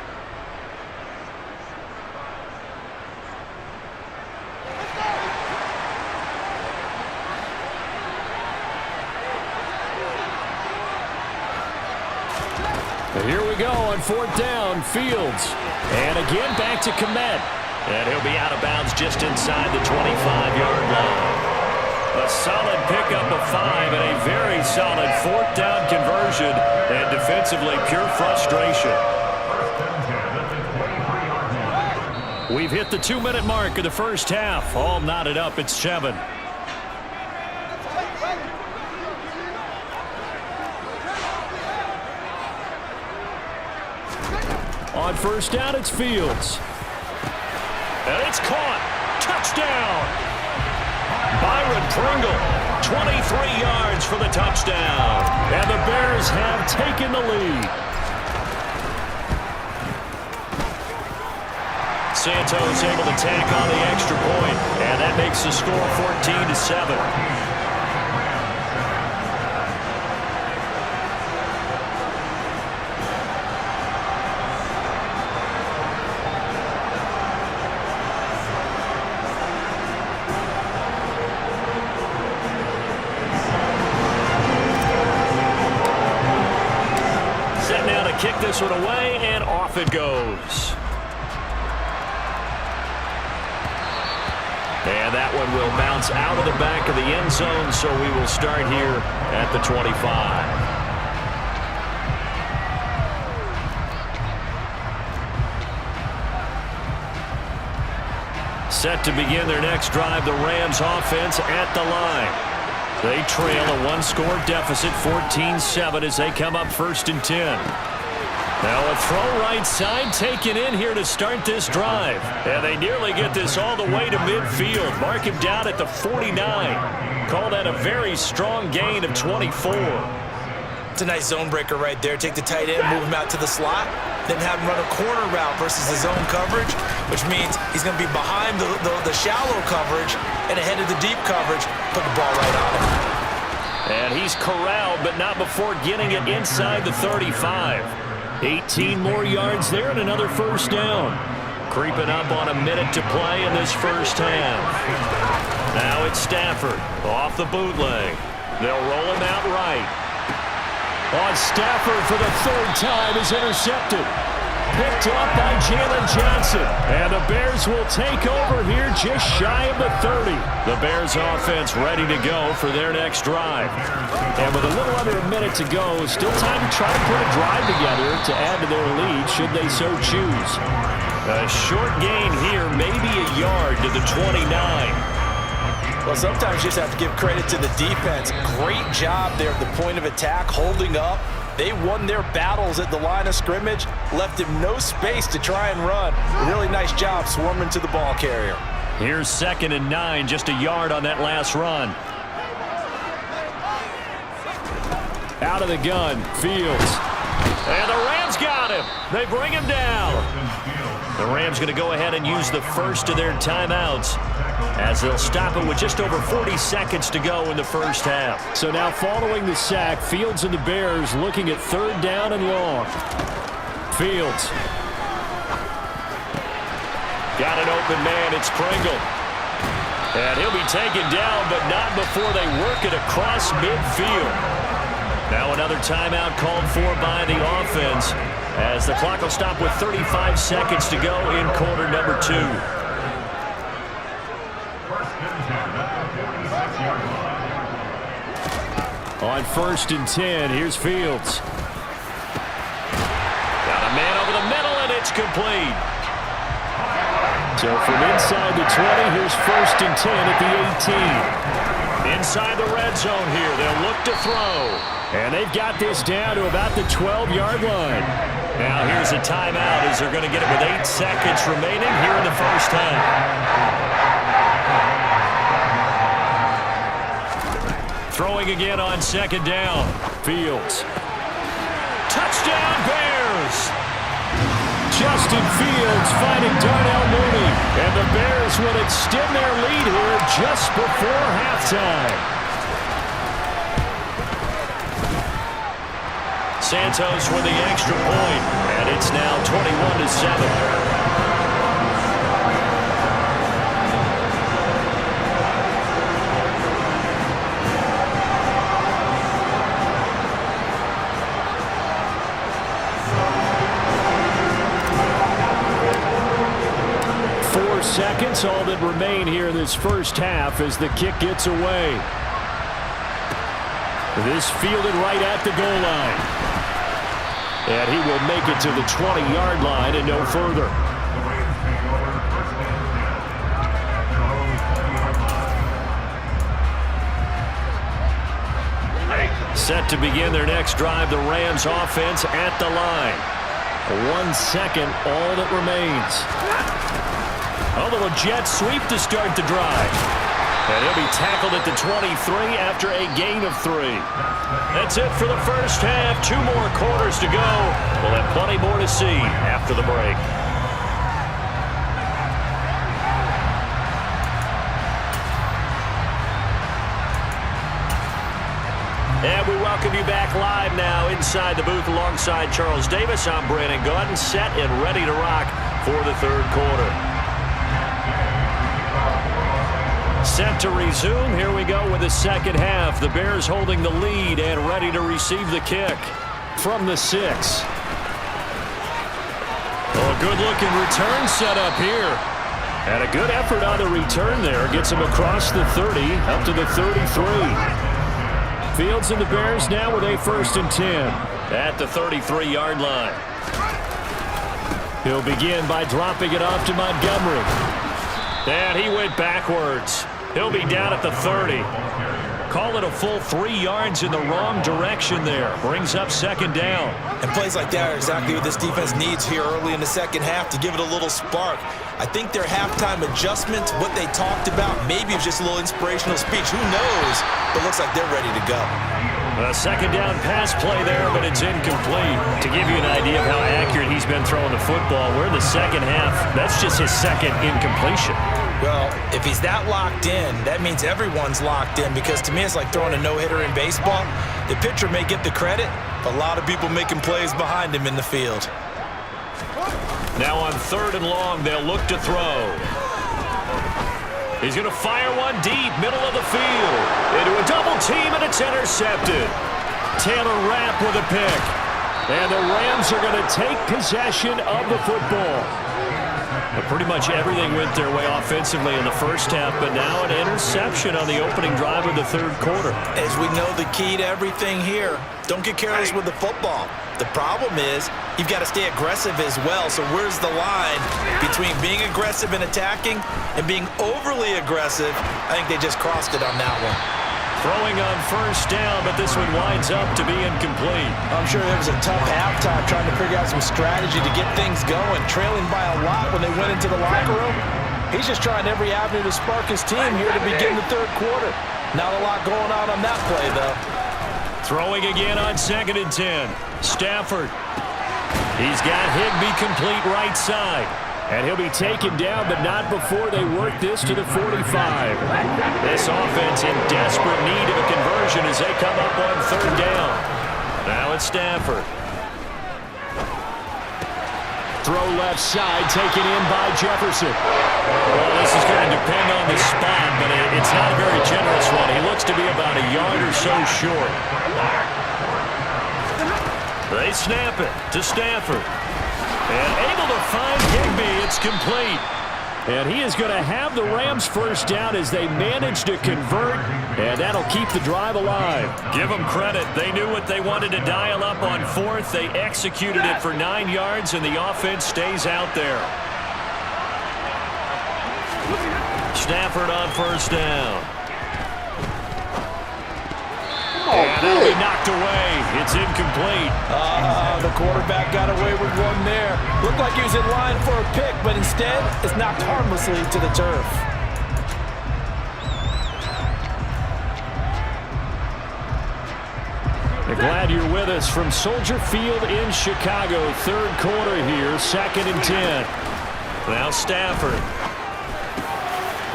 Here we go on 4th down, Fields. And again back to Kmet. And he'll be out of bounds just inside the 25-yard line. A solid pickup of 5 and a very solid 4th down conversion. And defensively, pure frustration. We've hit the 2-minute mark of the first half. All knotted up at 7. On first down, it's Fields. And it's caught. Touchdown. Byron Pringle, 23 yards for the touchdown. And the Bears have taken the lead. Santos able to tack on the extra point, and that makes the score 14-7. Kick this one away, and off it goes. And that one will bounce out of the back of the end zone, so we will start here at the 25. Set to begin their next drive, the Rams offense at the line. They trail a 1-score deficit, 14-7, as they come up 1st and 10. Now a throw right side taken in here to start this drive. And they nearly get this all the way to midfield. Mark him down at the 49. Call that a very strong gain of 24.
It's a nice zone breaker right there. Take the tight end, move him out to the slot, then have him run a corner route versus the zone coverage, which means he's going to be behind the shallow coverage and ahead of the deep coverage. Put the ball right on him.
And he's corralled, but not before getting it inside the 35. 18 more yards there and another first down. Creeping up on a minute to play in this first half. Now it's Stafford off the bootleg. They'll roll him out right. On Stafford for the 3rd time is intercepted. Picked up by Jalen Johnson. And the Bears will take over here just shy of the 30. The Bears offense ready to go for their next drive. And with a little under a minute to go, still time to try to put a drive together to add to their lead should they so choose. A short gain here, maybe a yard to the 29.
Well, sometimes you just have to give credit to the defense. Great job there at the point of attack, holding up. They won their battles at the line of scrimmage, left him no space to try and run. Really nice job swarming to the ball carrier.
Here's 2nd and 9, just a yard on that last run. Out of the gun, Fields. And the Rams got him. They bring him down. The Rams going to go ahead and use the first of their timeouts as they'll stop it with just over 40 seconds to go in the first half. So now following the sack, Fields and the Bears looking at 3rd down and long. Fields. Got an open man, it's Pringle. And he'll be taken down, but not before they work it across midfield. Now another timeout called for by the offense as the clock will stop with 35 seconds to go in quarter number 2. On 1st and 10, here's Fields. Got a man over the middle, and it's complete. So from inside the 20, here's 1st and 10 at the 18. Inside the red zone here, they'll look to throw. And they've got this down to about the 12-yard line. Now here's a timeout as they're going to get it with 8 seconds remaining here in the first half. Throwing again on 2nd down. Fields. Touchdown Bears! Justin Fields finding Darnell Mooney. And the Bears will extend their lead here just before halftime. Santos with the extra point, and it's now 21-7. 4 seconds, all that remain here in this first half as the kick gets away. This fielded right at the goal line. And he will make it to the 20-yard line and no further. Set to begin their next drive, the Rams offense at the line. 1 second, all that remains. A little jet sweep to start the drive. And he'll be tackled at the 23 after a gain of 3. That's it for the first half. 2 more quarters to go. We'll have plenty more to see after the break. And we welcome you back live now inside the booth alongside Charles Davis. I'm Brandon Gaudin, set and ready to rock for the 3rd quarter. Set to resume. Here we go with the second half. The Bears holding the lead and ready to receive the kick from the 6. Oh, a good-looking return set up here. And a good effort on the return there. Gets him across the 30, up to the 33. Fields and the Bears now with a 1st and 10 at the 33-yard line. He'll begin by dropping it off to Montgomery. And he went backwards. He'll be down at the 30. Call it a full 3 yards in the wrong direction there. Brings up 2nd down.
And plays like that are exactly what this defense needs here early in the second half to give it a little spark. I think their halftime adjustments, what they talked about, maybe it was just a little inspirational speech. Who knows? But it looks like they're ready to go.
A 2nd down pass play there, but it's incomplete. To give you an idea of how accurate he's been throwing the football, we're in the second half. That's just his 2nd incompletion.
Well, if he's that locked in, that means everyone's locked in, because to me it's like throwing a no-hitter in baseball. The pitcher may get the credit, but a lot of people making plays behind him in the field.
Now on 3rd and long, they'll look to throw. He's going to fire one deep, middle of the field. Into a double team, and it's intercepted. Taylor Rapp with a pick. And the Rams are going to take possession of the football. But pretty much everything went their way offensively in the first half, but now an interception on the opening drive of the 3rd quarter.
As we know, the key to everything here, don't get careless with the football. The problem is you've got to stay aggressive as well. So where's the line between being aggressive and attacking and being overly aggressive? I think they just crossed it on that one.
Throwing on 1st down, but this one winds up to be incomplete.
I'm sure there was a tough halftime trying to figure out some strategy to get things going, trailing by a lot when they went into the locker room. He's just trying every avenue to spark his team here to begin the 3rd quarter. Not a lot going on that play, though.
Throwing again on 2nd and 10. Stafford. He's got Higbee complete right side. And he'll be taken down, but not before they work this to the 45. This offense in desperate need of a conversion as they come up on 3rd down. Now it's Stafford. Throw left side, taken in by Jefferson. Well, this is going to depend on the spot, but it's not a very generous one. He looks to be about a yard or so short. They snap it to Stafford. And able to find Higbee. It's complete. And he is going to have the Rams 1st down as they manage to convert, and that'll keep the drive alive. Give them credit. They knew what they wanted to dial up on 4th. They executed it for 9 yards, and the offense stays out there. Stafford on first down. And that'll be knocked away. It's incomplete.
The quarterback got away with one there. Looked like he was in line for a pick, but instead it's knocked harmlessly to the turf.
Glad you're with us from Soldier Field in Chicago. Third quarter here, 2nd and 10. Now Stafford.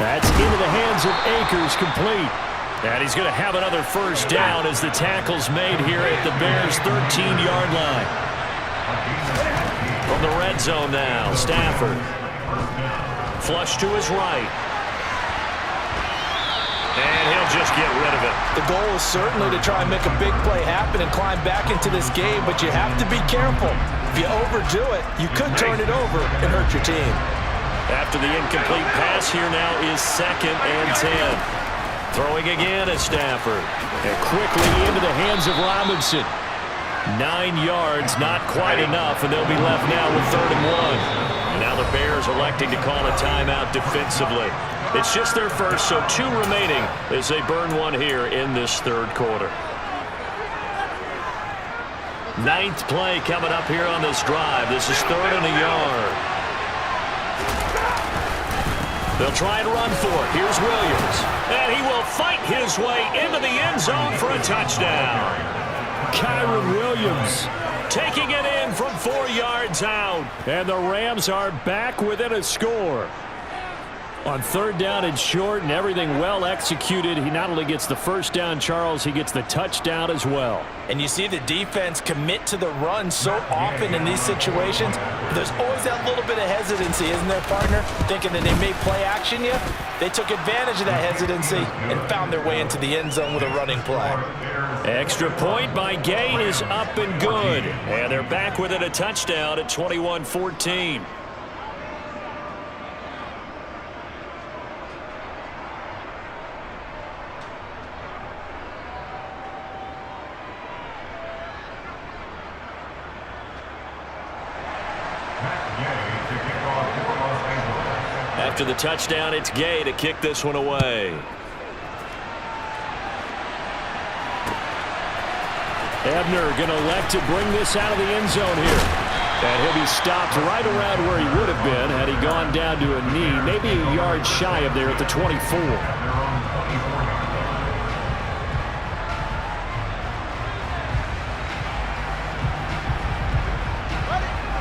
That's into the hands of Akers, complete. And he's going to have another first down as the tackle's made here at the Bears' 13-yard line. From the red zone now, Stafford. Flush to his right. And he'll just get rid of it.
The goal is certainly to try and make a big play happen and climb back into this game, but you have to be careful. If you overdo it, you could turn it over and hurt your team.
After the incomplete pass, here now is 2nd and 10. Throwing again at Stafford. And quickly into the hands of Robinson. 9 yards, not quite enough, and they'll be left now with 3rd and 1. And now the Bears electing to call a timeout defensively. It's just their first, so 2 remaining as they burn one here in this third quarter. 9th play coming up here on this drive. This is 3rd and a yard. They'll try and run for it. Here's Williams. And he will fight his way into the end zone for a touchdown. Kyron Williams taking it in from 4 yards out. And the Rams are back within a score. On 3rd down and short and everything well executed, he not only gets the first down, Charles, he gets the touchdown as well.
And you see the defense commit to the run so often in these situations. There's always that little bit of hesitancy, isn't there, partner? Thinking that they may play action you. They took advantage of that hesitancy and found their way into the end zone with a running play.
Extra point by Gay is up and good. And they're back within a touchdown at 21-14. After the touchdown, it's Gay to kick this one away. Ebner going to elect to bring this out of the end zone here. And he'll be stopped right around where he would have been had he gone down to a knee, maybe a yard shy of there at the 24.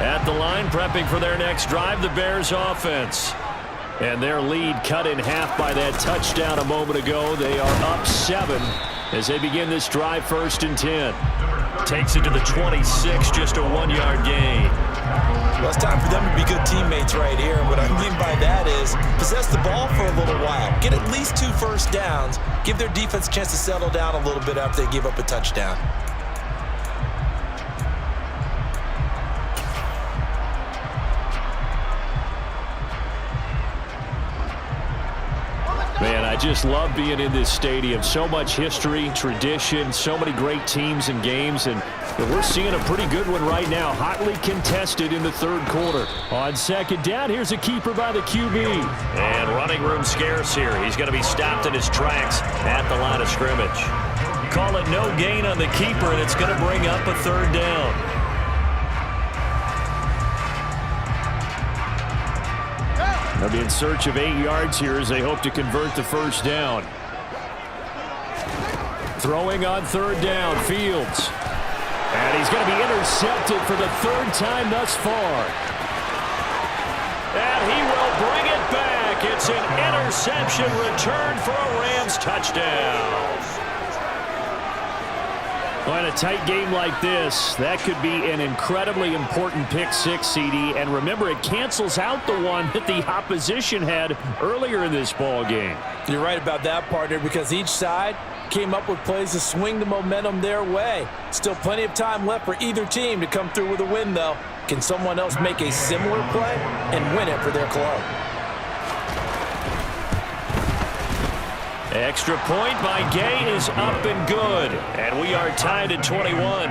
At the line, prepping for their next drive, the Bears offense. And their lead cut in half by that touchdown a moment ago. They are up 7 as they begin this drive, 1st and 10. Takes it to the 26, just a 1-yard gain.
Well, it's time for them to be good teammates right here. And what I mean by that is possess the ball for a little while. Get at least 2 first downs. Give their defense a chance to settle down a little bit after they give up a touchdown.
Man, I just love being in this stadium. So much history, tradition, so many great teams and games, and we're seeing a pretty good one right now, hotly contested in the 3rd quarter. On 2nd down, here's a keeper by the QB. And running room scarce here. He's going to be stopped in his tracks at the line of scrimmage. Call it no gain on the keeper, and it's going to bring up a 3rd down. They'll be in search of 8 yards here as they hope to convert the first down. Throwing on 3rd down, Fields. And he's going to be intercepted for the 3rd time thus far. And he will bring it back. It's an interception return for a Rams touchdown. Well, in a tight game like this, that could be an incredibly important pick 6, CD. And remember, it cancels out the one that the opposition had earlier in this ball game.
You're right about that, partner, because each side came up with plays to swing the momentum their way. Still plenty of time left for either team to come through with a win, though. Can someone else make a similar play and win it for their club?
Extra point by Gay is up and good. And we are tied at 21.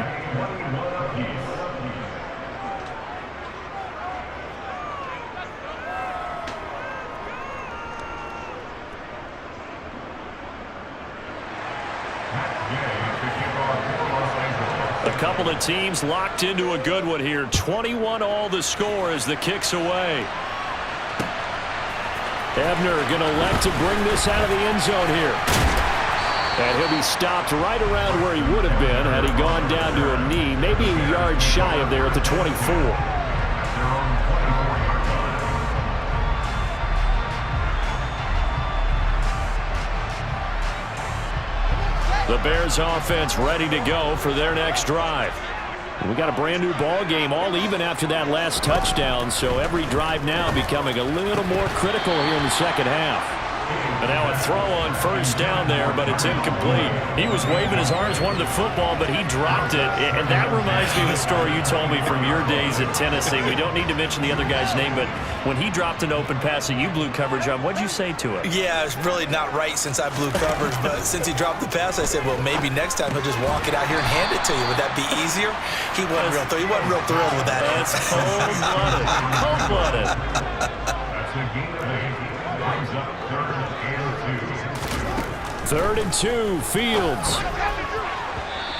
A couple of teams locked into a good one here. 21-all the score as the kick's away. Ebner going to elect to bring this out of the end zone here. And he'll be stopped right around where he would have been had he gone down to a knee, maybe a yard shy of there at the 24. The Bears offense ready to go for their next drive. We got a brand new ball game, all even after that last touchdown, so every drive now becoming a little more critical here in the second half. And now a throw on first down there, but it's incomplete. He was waving his arms, wanted the football, but he dropped it. And that reminds me of the story you told me from your days at Tennessee. We don't need to mention the other guy's name, but when he dropped an open pass and you blew coverage on, what'd you say to it?
Yeah, it's really not right since I blew coverage, but since he dropped the pass, I said, well, maybe next time he'll just walk it out here and hand it to you. Would that be easier? He wasn't real thrilled with that
answer.
That's
cold-blooded. Cold-blooded.
That's a gain of 8. Lines up
3rd and 2, Fields.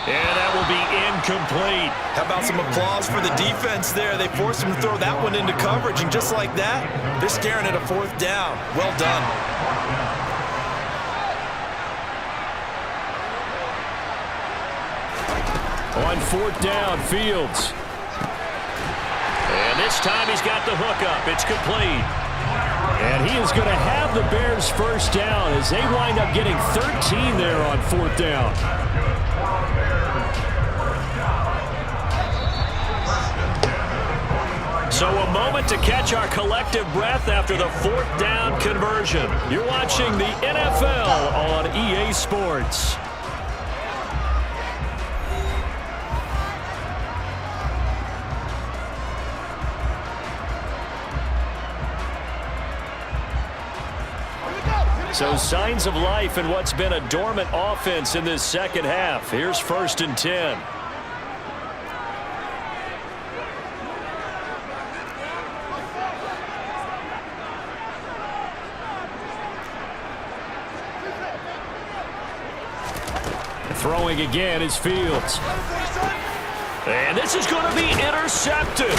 And that will be incomplete.
How about some applause for the defense there? They forced him to throw that one into coverage, and just like that, they're staring at a 4th down. Well done.
On 4th down, Fields. And this time he's got the hook up. It's complete. And he is going to have the Bears first down as they wind up getting 13 there on 4th down. So a moment to catch our collective breath after the 4th down conversion. You're watching the NFL on EA Sports. So signs of life in what's been a dormant offense in this second half. Here's 1st and 10. Throwing again is Fields. And this is going to be intercepted.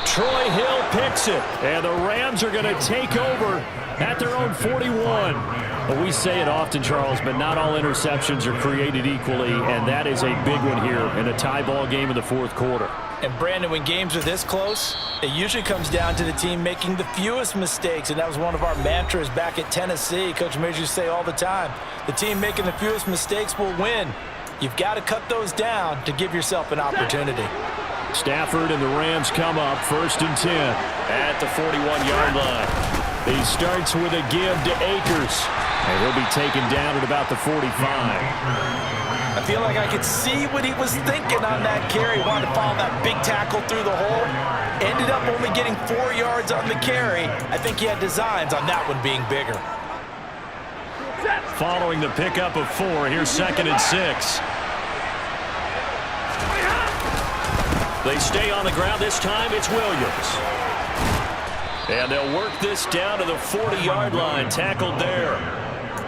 Troy Hill picks it. And the Rams are going to take over at their own 41. Well, we say it often, Charles, but not all interceptions are created equally, and that is a big one here in a tie ball game in the 4th quarter.
And, Brandon, when games are this close, it usually comes down to the team making the fewest mistakes, and that was one of our mantras back at Tennessee. Coach Major used to say all the time, the team making the fewest mistakes will win. You've got to cut those down to give yourself an opportunity.
Stafford and the Rams come up 1st and 10 at the 41-yard line. He starts with a give to Akers, and he'll be taken down at about the 45.
I feel like I could see what he was thinking on that carry. Wanted to follow that big tackle through the hole. Ended up only getting 4 yards on the carry. I think he had designs on that one being bigger.
Following the pickup of 4, here's 2nd and 6. They stay on the ground. This time it's Williams. And they'll work this down to the 40-yard line. Tackled there.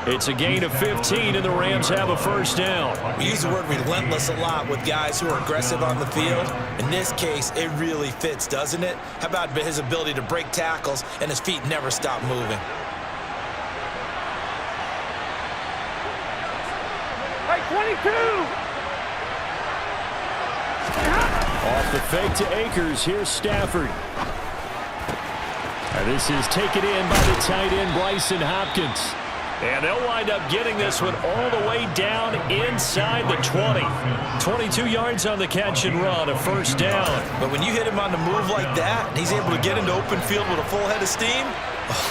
It's a gain of 15, and the Rams have a first down.
We use the word relentless a lot with guys who are aggressive on the field. In this case, it really fits, doesn't it? How about his ability to break tackles and his feet never stop moving?
Hey, 22!
Off the fake to Akers. Here's Stafford. And this is taken in by the tight end, Bryson Hopkins. And they'll wind up getting this one all the way down inside the 20. 22 yards on the catch and run, a first down.
But when you hit him on the move like that, and he's able to get into open field with a full head of steam,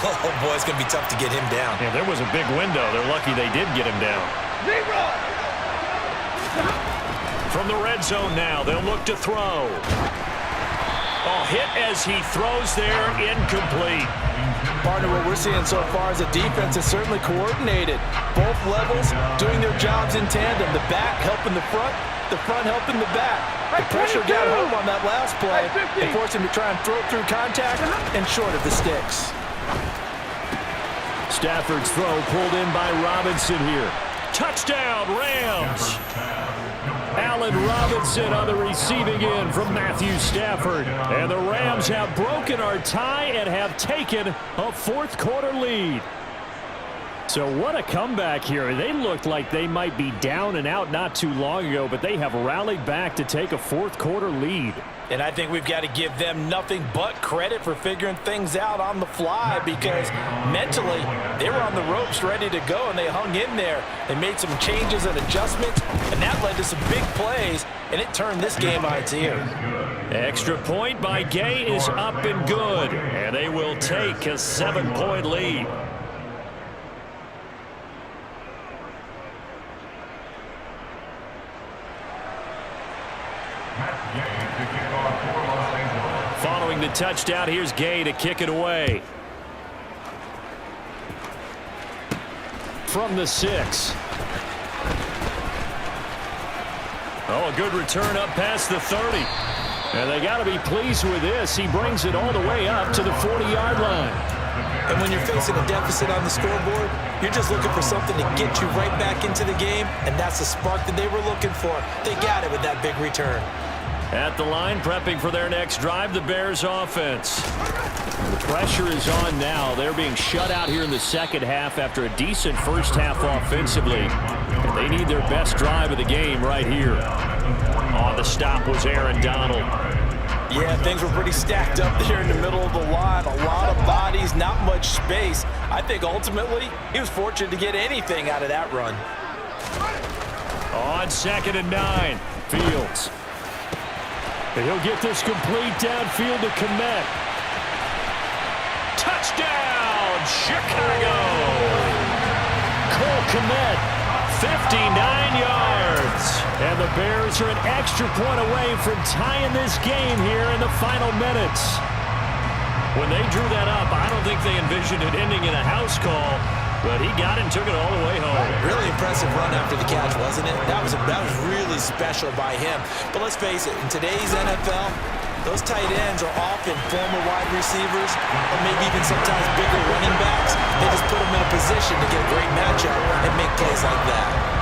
oh boy, it's going to be tough to get him down.
Yeah, there was a big window. They're lucky they did get him down. From the red zone now, they'll look to throw. Oh, hit as he throws there, incomplete.
Partner, what we're seeing so far is the defense is certainly coordinated. Both levels doing their jobs in tandem. The back helping the front helping the back. The pressure got home on that last play. They forced him to try and throw through contact and short of the sticks.
Stafford's throw pulled in by Robinson here. Touchdown, Rams. Allen Robinson on the receiving end from Matthew Stafford. And the Rams have broken our tie and have taken a fourth-quarter lead. So what a comeback here. They looked like they might be down and out not too long ago, but they have rallied back to take a fourth-quarter lead.
And I think we've got to give them nothing but credit for figuring things out on the fly, because mentally they were on the ropes ready to go, and they hung in there. They made some changes and adjustments, and that led to some big plays, and it turned this game on its ear.
Extra point by Gay is up and good, and they will take a 7-point lead. Following the touchdown, here's Gay to kick it away. From the 6. Oh, a good return up past the 30. And they got to be pleased with this. He brings it all the way up to the 40-yard line.
And when you're facing a deficit on the scoreboard, you're just looking for something to get you right back into the game, and that's the spark that they were looking for. They got it with that big return.
At the line, prepping for their next drive, the Bears offense. The pressure is on now. They're being shut out here in the second half after a decent first half offensively. And they need their best drive of the game right here. On the stop was Aaron Donald.
Yeah, things were pretty stacked up there in the middle of the line. A lot of bodies, not much space. I think ultimately he was fortunate to get anything out of that run.
On 2nd and 9, Fields. And he'll get this complete downfield to Kmet. Touchdown, Chicago! Cole Kmet, 59 yards. And the Bears are an extra point away from tying this game here in the final minutes. When they drew that up, I don't think they envisioned it ending in a house call, but he got it and took it all the way home.
Really impressive run after the catch, wasn't it? That was really special by him. But let's face it, in today's NFL, those tight ends are often former wide receivers or maybe even sometimes bigger running backs. They just put them in a position to get a great matchup and make plays like that.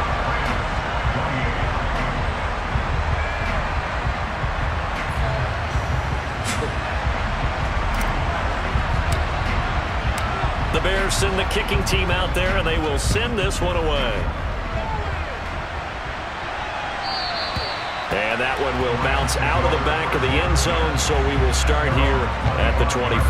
The Bears send the kicking team out there, and they will send this one away. And that one will bounce out of the back of the end zone, so we will start here at the 25.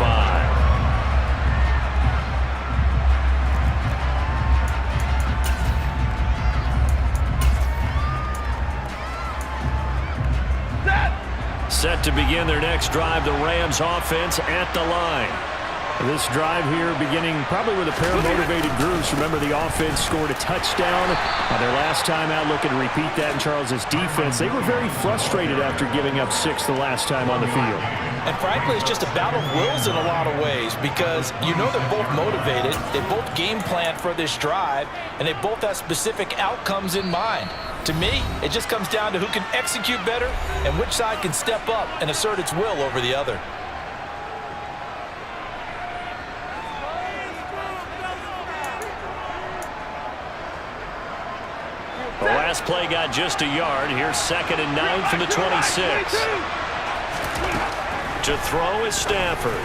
Set to begin their next drive, the Rams offense at the line. This drive here beginning probably with a pair of motivated groups. Remember, the offense scored a touchdown on their last time out. Looking to repeat that in Charles's defense. They were very frustrated after giving up 6 the last time on the field.
And frankly, it's just a battle of wills in a lot of ways, because you know they're both motivated. They both game planned for this drive, and they both have specific outcomes in mind. To me, it just comes down to who can execute better and which side can step up and assert its will over the other.
The last play got just a yard. Here's 2nd and 9 from the 26. To throw is Stafford.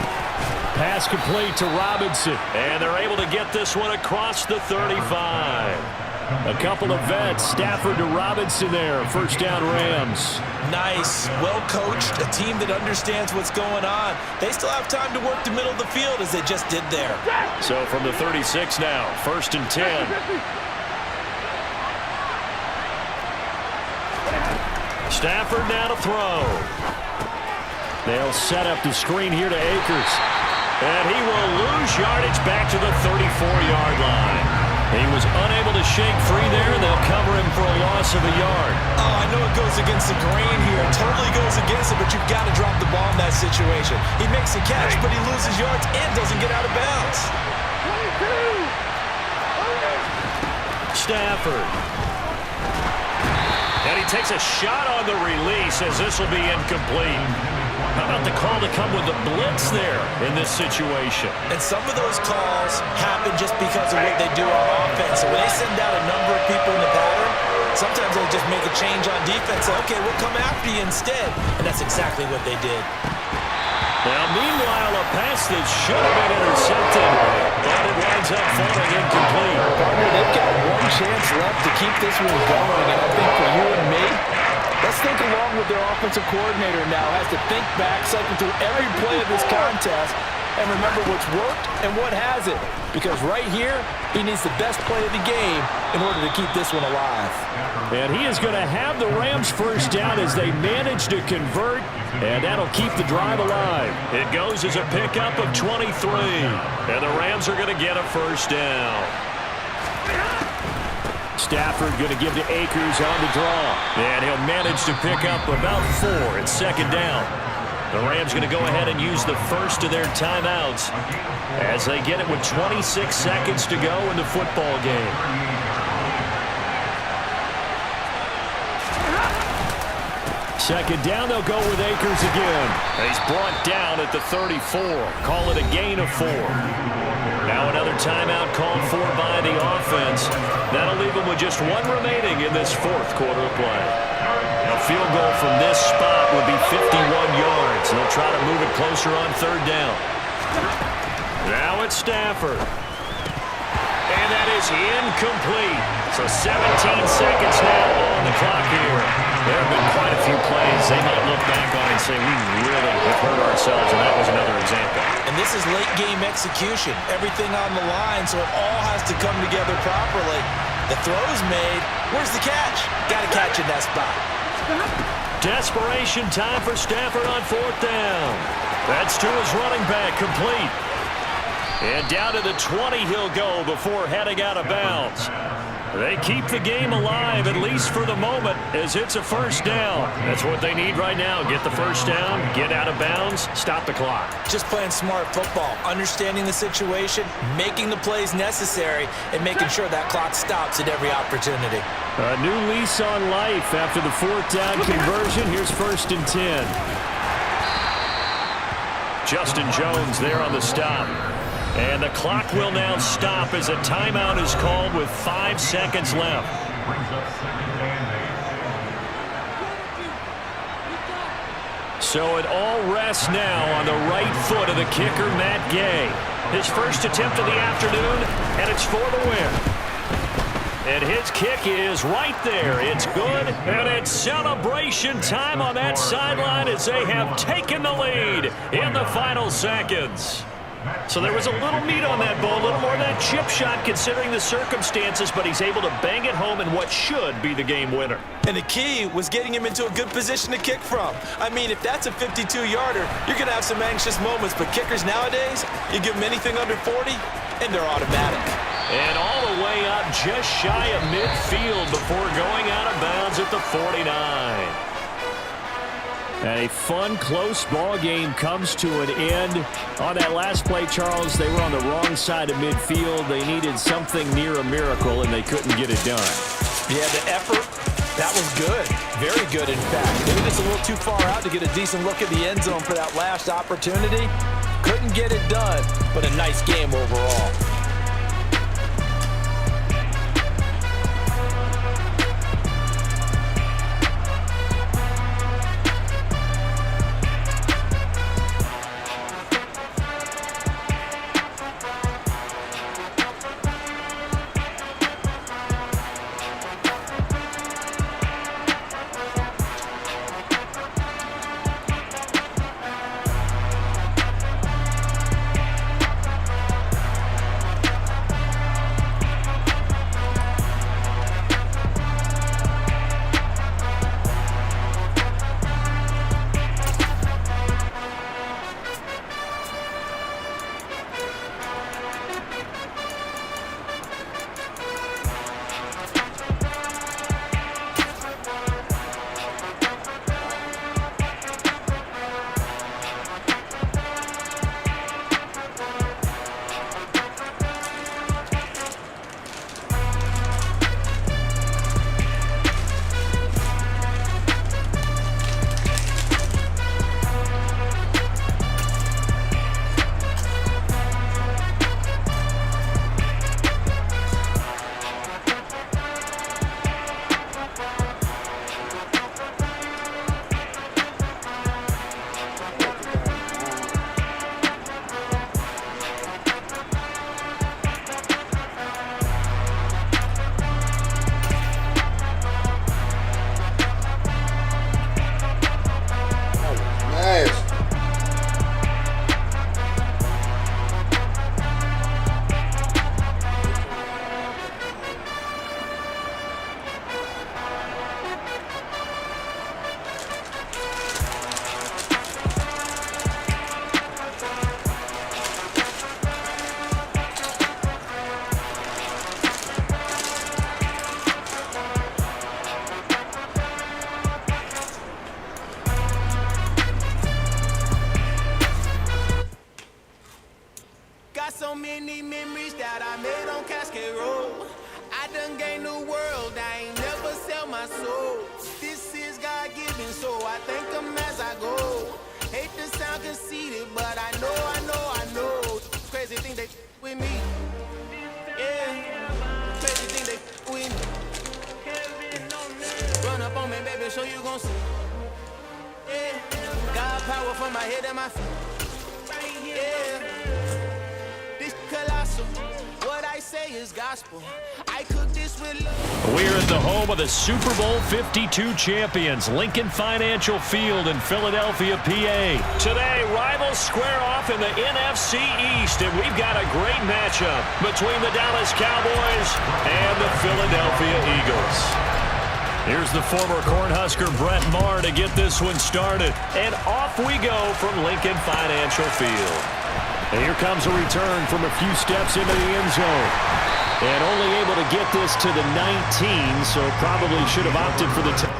Pass complete to Robinson. And they're able to get this one across the 35. A couple of vets, Stafford to Robinson there. First down, Rams.
Nice, well coached, a team that understands what's going on. They still have time to work the middle of the field as they just did there.
So from the 36 now, 1st and 10. Stafford now to throw. They'll set up the screen here to Akers. And he will lose yardage back to the 34-yard line. He was unable to shake free there, and they'll cover him for a loss of a yard.
Oh, I know it goes against the grain here. It totally goes against it, but you've got to drop the ball in that situation. He makes the catch, but he loses yards and doesn't get out of bounds.
Stafford. And he takes a shot on the release as this will be incomplete. How about the call to come with the blitz there in this situation?
And some of those calls happen just because of what they do on offense. So when they send out a number of people in the pattern,
Sometimes they just make a change on defense. Say, okay, we'll come after you instead. And that's exactly what they did.
Now, meanwhile, a pass that should have been intercepted, but it winds up falling incomplete.
Partner, they've got one chance left to keep this one going, and I think for you and me, let's think along with their offensive coordinator now. Has to think back, cycle through every play of this contest, and remember what's worked and what hasn't. Because right here, he needs the best play of the game in order to keep this one alive.
And he is going to have the Rams first down as they manage to convert, and that'll keep the drive alive. It goes as a pickup of 23, and the Rams are going to get a first down. Stafford going to give to Akers on the draw, and he'll manage to pick up about 4 at second down. The Rams going to go ahead and use the first of their timeouts as they get it with 26 seconds to go in the football game. Second down, they'll go with Akers again. He's brought down at the 34. Call it a gain of 4. Now another timeout called for by the offense. That'll leave them with just 1 remaining in this fourth quarter of play. A field goal from this spot would be 51 yards. They'll try to move it closer on third down. Now it's Stafford. And that is incomplete. So 17 seconds now on the clock here. There have been quite a few plays they might look back on and say, we really have hurt ourselves, and that was another example.
And this is late game execution. Everything on the line, so it all has to come together properly. The throw's made. Where's the catch? Got to catch in that spot.
Desperation time for Stafford on fourth down. That's to his running back, complete. And down to the 20 he'll go before heading out of bounds. They keep the game alive, at least for the moment, as it's a first down. That's what they need right now. Get the first down, get out of bounds, stop the clock.
Just playing smart football, understanding the situation, making the plays necessary, and making sure that clock stops at every opportunity.
A new lease on life after the fourth down conversion. Here's 1st and 10. Justin Jones there on the stop. And the clock will now stop as a timeout is called with 5 seconds left. So it all rests now on the right foot of the kicker, Matt Gay. His first attempt of the afternoon, and it's for the win. And his kick is right there. It's good, and it's celebration time on that sideline as they have taken the lead in the final seconds. So there was a little meat on that ball, a little more of that chip shot considering the circumstances, but he's able to bang it home in what should be the game winner.
And the key was getting him into a good position to kick from. I mean, if that's a 52-yarder, you're going to have some anxious moments, but kickers nowadays, you give them anything under 40, and they're automatic.
And all the way up just shy of midfield before going out of bounds at the 49. And a fun, close ball game comes to an end. On that last play, Charles, they were on the wrong side of midfield. They needed something near a miracle, and they couldn't get it done.
Yeah, the effort, that was good. Very good, in fact. Maybe just a little too far out to get a decent look at the end zone for that last opportunity. Couldn't get it done, but a nice game overall.
many memories that I made on Cascade Road. I done gained the world, I ain't never sell my soul. This is God-given, so I thank him as I go. Hate to sound conceited, but I know. Crazy thing they with me. Yeah, crazy thing they with me. Run up on me, baby, so you gon' see. Yeah, God power from my head and my feet. Yeah, this colossal. What I say is gospel. I cook this with love.
We're at the home of the Super Bowl 52 champions, Lincoln Financial Field in Philadelphia, PA. Today, rivals square off in the NFC East, and we've got a great matchup between the Dallas Cowboys and the Philadelphia Eagles. Here's the former Cornhusker Brett Maher to get this one started. And off we go from Lincoln Financial Field. And here comes a return from a few steps into the end zone. And only able to get this to the 19, so probably should have opted for the 10.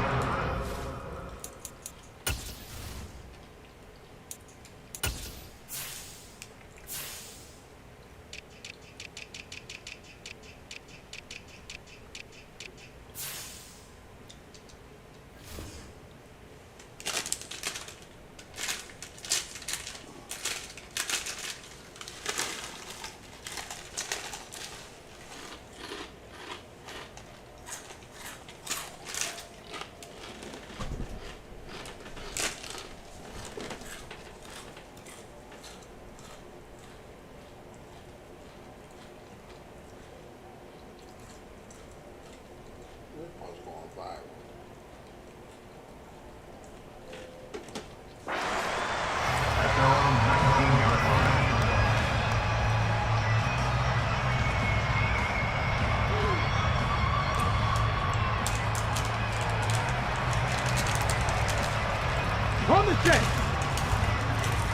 On the check.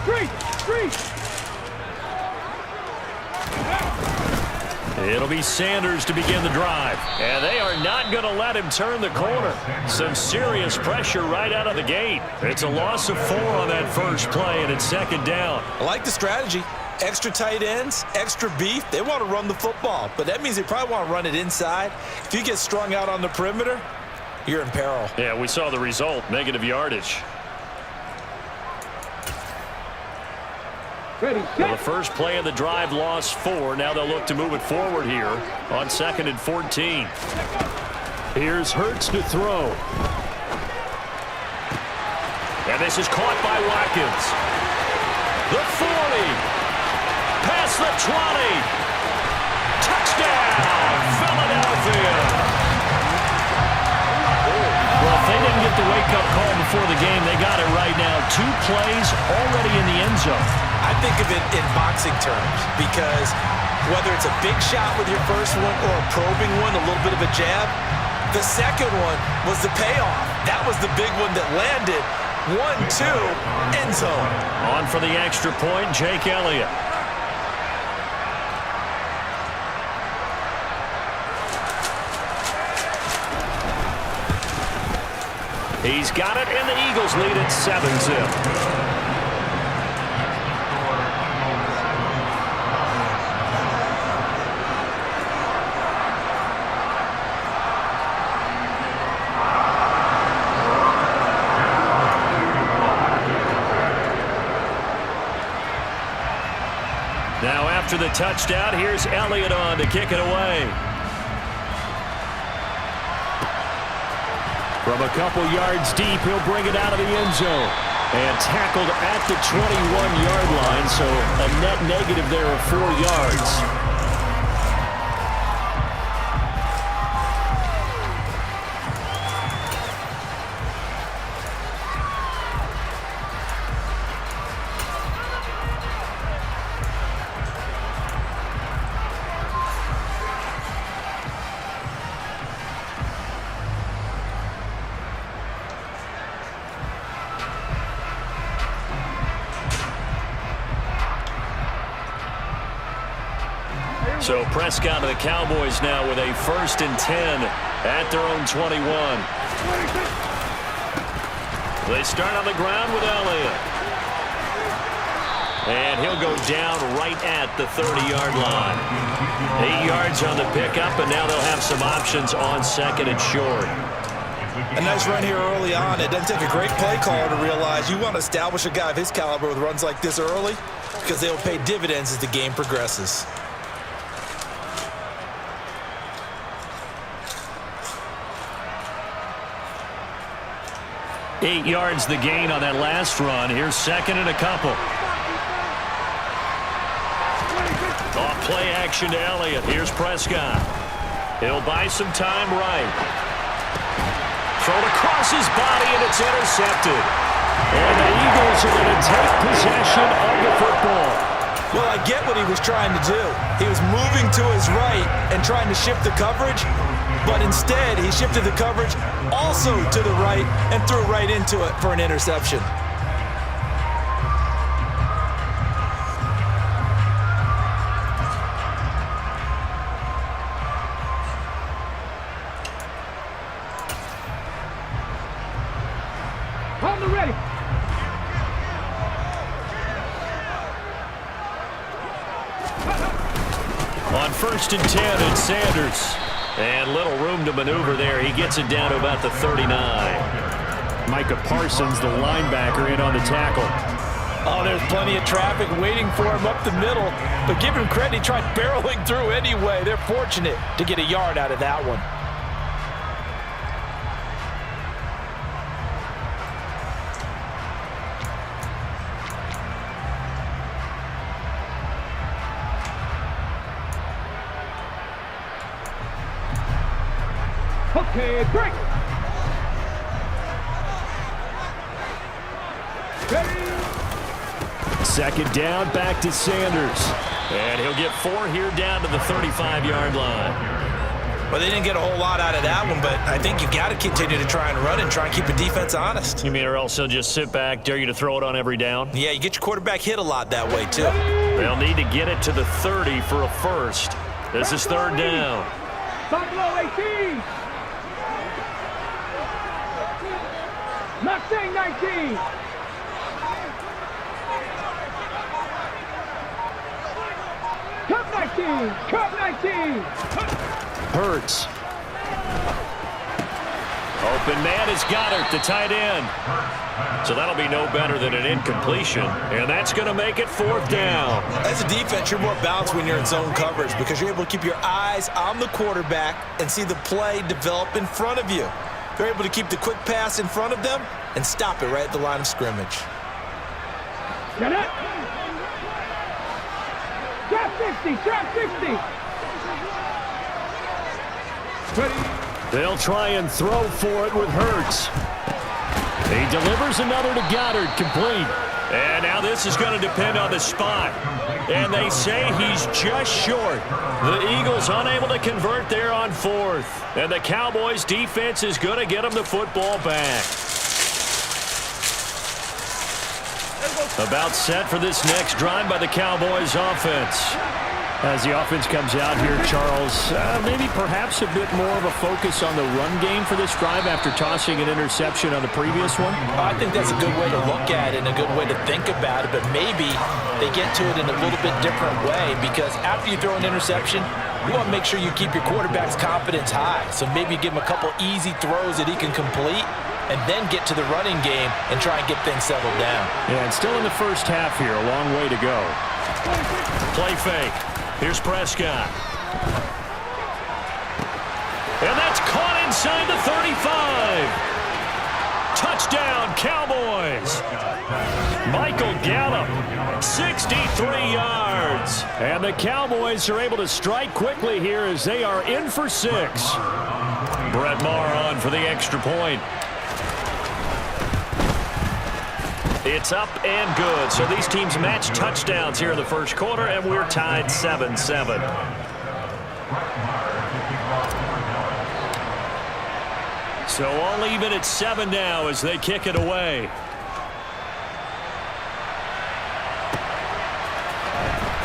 Street.
It'll be Sanders to begin the drive. And they are not going to let him turn the corner. Some serious pressure right out of the gate. It's a loss of 4 on that first play, and it's second down.
I like the strategy. Extra tight ends, extra beef. They want to run the football, but that means they probably want to run it inside. If you get strung out on the perimeter, you're in peril.
Yeah, we saw the result, negative yardage.
Ready,
Well, the first play of the drive lost 4. Now they'll look to move it forward here on 2nd and 14. Here's Hurts to throw. And this is caught by Watkins. The 40. Past the 20. Touchdown, Philadelphia. Well, if they didn't get the wake-up call before the game, they got it right now. 2 plays already in the end zone.
I think of it in boxing terms because whether it's a big shot with your first one or a probing one, a little bit of a jab, the second one was the payoff. That was the big one that landed. 1-2, end zone.
On for the extra point, Jake Elliott. He's got it, and the Eagles lead at 7-zip. Now after the touchdown, here's Elliott on to kick it away. From a couple yards deep, he'll bring it out of the end zone. And tackled at the 21-yard line, so a net negative there of 4 yards. So Prescott and the Cowboys now with a 1st and 10 at their own 21. They start on the ground with Elliott. And he'll go down right at the 30-yard line. 8 yards on the pickup, and now they'll have some options on second and short.
A nice run here early on. It doesn't take a great play caller to realize you want to establish a guy of his caliber with runs like this early because they'll pay dividends as the game progresses.
Eight yards the gain on that last run. Here's second and a couple. Off play action to Elliott. Here's Prescott. He'll buy some time right. Thrown across his body, and it's intercepted. And the Eagles are going to take possession of the football.
Well, I get what he was trying to do. He was moving to his right and trying to shift the coverage, but instead he shifted the coverage also to the right and threw right into it for an interception.
Hold it ready.
On 1st and 10, it's Sanders. And little room to maneuver there. He gets it down to about the 39. Micah Parsons, the linebacker, in on the tackle.
Oh, there's plenty of traffic waiting for him up the middle. But give him credit, he tried barreling through anyway. They're fortunate to get a yard out of that one.
Okay, break. Ready.
Second down, back to Sanders. And he'll get 4 here down to the 35-yard line.
Well, they didn't get a whole lot out of that one, but I think you've got to continue to try and run and try and keep the defense honest.
You mean or else he'll just sit back, dare you to throw it on every down?
Yeah, you get your quarterback hit a lot that way, too.
They'll need to get it to the 30 for a first. This is third down.
Stop below 18. Not saying 19. Cut 19. Cut 19.
Hurts. Open man is Goddard, the tight end. So that'll be no better than an incompletion. And that's going to make it 4th down.
As a defense, you're more balanced when you're in zone coverage because you're able to keep your eyes on the quarterback and see the play develop in front of you. They're able to keep the quick pass in front of them and stop it right at the line of scrimmage.
Get it. Trap 60. Trap 60. Ready.
They'll try and throw for it with Hurts. He delivers another to Goddard, complete. And now this is going to depend on the spot. And they say he's just short. The Eagles unable to convert there on 4th. And the Cowboys defense is going to get them the football back. About set for this next drive by the Cowboys offense. As the offense comes out here, Charles, maybe perhaps a bit more of a focus on the run game for this drive after tossing an interception on the previous one?
I think that's a good way to look at it and a good way to think about it, but maybe they get to it in a little bit different way because after you throw an interception, you want to make sure you keep your quarterback's confidence high. So maybe give him a couple easy throws that he can complete and then get to the running game and try and get things settled down.
Yeah, and still in the first half here, a long way to go. Play fake. Here's Prescott. And that's caught inside the 35. Touchdown, Cowboys. Michael Gallup, 63 yards. And the Cowboys are able to strike quickly here as they are in for 6. Brett Maher on for the extra point. It's up and good. So these teams match touchdowns here in the first quarter, and we're tied 7-7. So all even at 7 now as they kick it away.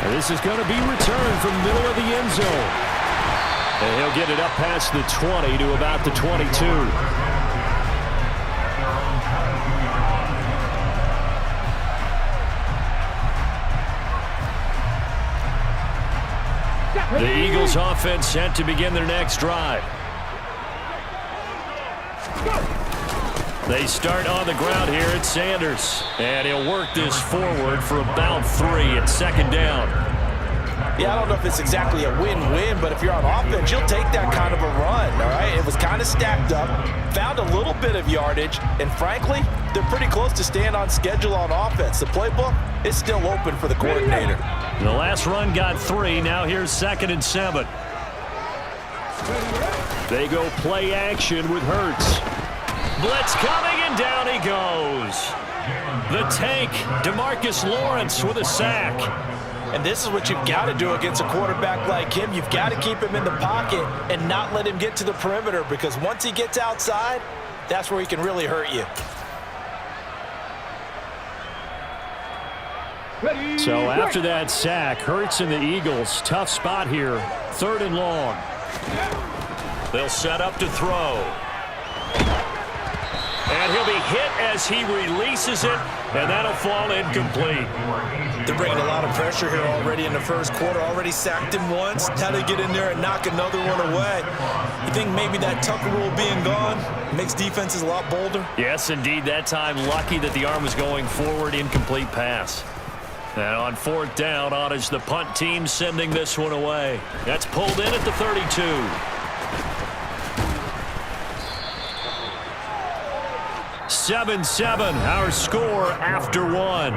And this is going to be returned from the middle of the end zone. And he'll get it up past the 20 to about the 22. The Eagles offense set to begin their next drive. They start on the ground here at Sanders. And he'll work this forward for about 3 at second down.
Yeah, I don't know if it's exactly a win-win, but if you're on offense, you'll take that kind of a run, all right? It was kind of stacked up, found a little bit of yardage, and frankly, they're pretty close to staying on schedule on offense. The playbook is still open for the coordinator.
The last run got 3. Now here's 2nd and 7. They go play action with Hurts. Blitz coming, and down he goes. The tank, DeMarcus Lawrence with a sack.
And this is what you've got to do against a quarterback like him. You've got to keep him in the pocket and not let him get to the perimeter, because once he gets outside, that's where he can really hurt you.
So after that sack, Hurts and the Eagles, tough spot here. 3rd and long. They'll set up to throw. And he'll be hit as he releases it, and that'll fall incomplete.
They're bringing a lot of pressure here already in the first quarter. Already sacked him once. How to get in there and knock another one away. You think maybe that Tucker rule being gone makes defenses a lot bolder?
Yes, indeed. That time, lucky that the arm was going forward. Incomplete pass. And on 4th down, on is the punt team sending this one away. That's pulled in at the 32. (7-7), our score after 1.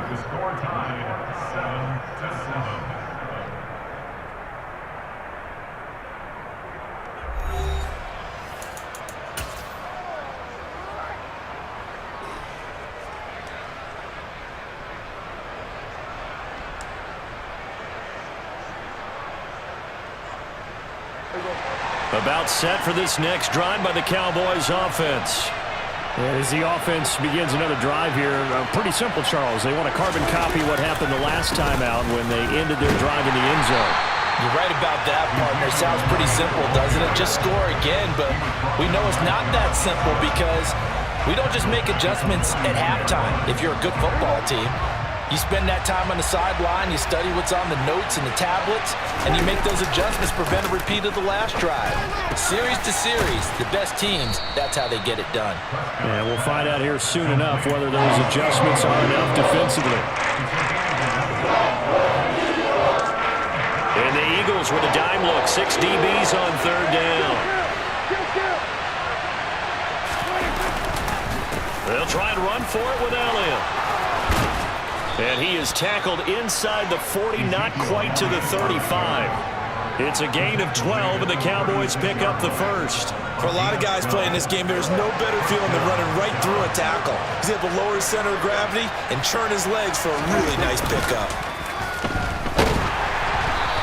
About set for this next drive by the Cowboys offense. As the offense begins another drive here, pretty simple, Charles. They want to carbon copy what happened the last time out when they ended their drive in the end zone.
You're right about that, partner. Sounds pretty simple, doesn't it? Just score again, but we know it's not that simple because we don't just make adjustments at halftime. If you're a good football team, you spend that time on the sideline, you study what's on the notes and the tablets, and you make those adjustments, prevent a repeat of the last drive. Series to series, the best teams, that's how they get it done.
And we'll find out here soon enough whether those adjustments are enough defensively. And the Eagles with a dime look, 6 DBs on 3rd down. They'll try and run for it with Elliott. And he is tackled inside the 40, not quite to the 35. It's a gain of 12, and the Cowboys pick up the first.
For a lot of guys playing this game, there's no better feeling than running right through a tackle. He's able to lower his center of gravity and churn his legs for a really nice pickup.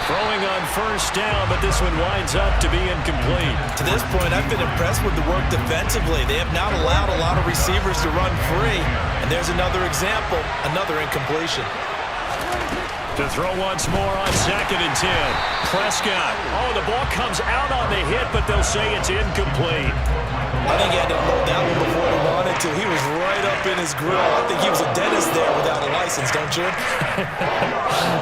Throwing on 1st down, but this one winds up to be incomplete.
To this point, I've been impressed with the work defensively. They have not allowed a lot of receivers to run free. And there's another example, another incompletion.
To throw once more on 2nd and 10. Prescott. Oh, the ball comes out on the hit, but they'll say it's incomplete.
I think he had to load that one before he wanted to. He was right up in his grill. I think he was a dentist there without a license, don't you?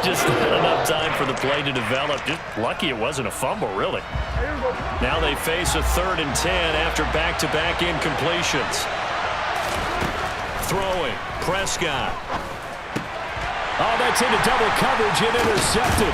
Just not enough time for the play to develop. Just lucky it wasn't a fumble, really. Now they face a 3rd and 10 after back-to-back incompletions. Throwing. Prescott. Oh, that's into double coverage and intercepted.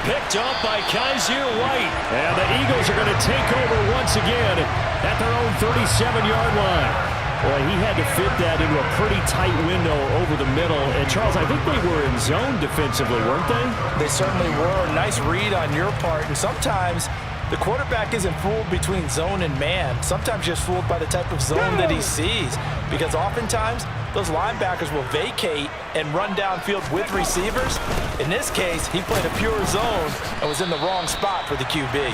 Picked up by Kaiser White. And the Eagles are going to take over once again at their own 37-yard line. Boy, he had to fit that into a pretty tight window over the middle. And, Charles, I think they were in zone defensively, weren't they?
They certainly were. Nice read on your part. And sometimes the quarterback isn't fooled between zone and man. Sometimes just fooled by the type of zone that he sees. Because oftentimes, those linebackers will vacate and run downfield with receivers. In this case, he played a pure zone and was in the wrong spot for the QB.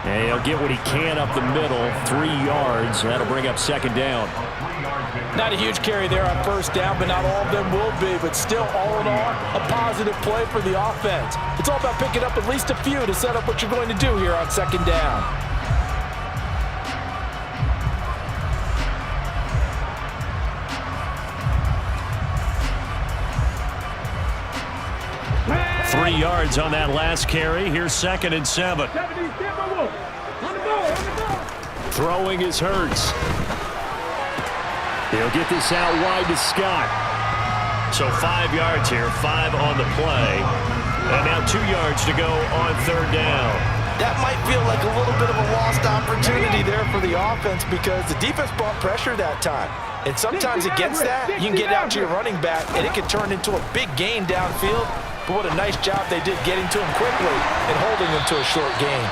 And he'll get what he can up the middle, 3 yards. That'll bring up 2nd down.
Not a huge carry there on 1st down, but not all of them will be. But still, all in all, a positive play for the offense. It's all about picking up at least a few to set up what you're going to do here on 2nd down.
30 yards on that last carry. Here's 2nd and 7. Throwing is Hurts. He'll get this out wide to Scott. So 5 yards here, 5 on the play. And now 2 yards to go on 3rd down.
That might feel like a little bit of a lost opportunity there for the offense because the defense brought pressure that time. And sometimes against that, you can get out to your running back, and it can turn into a big gain downfield. But what a nice job they did getting to him quickly and holding him to a short gain.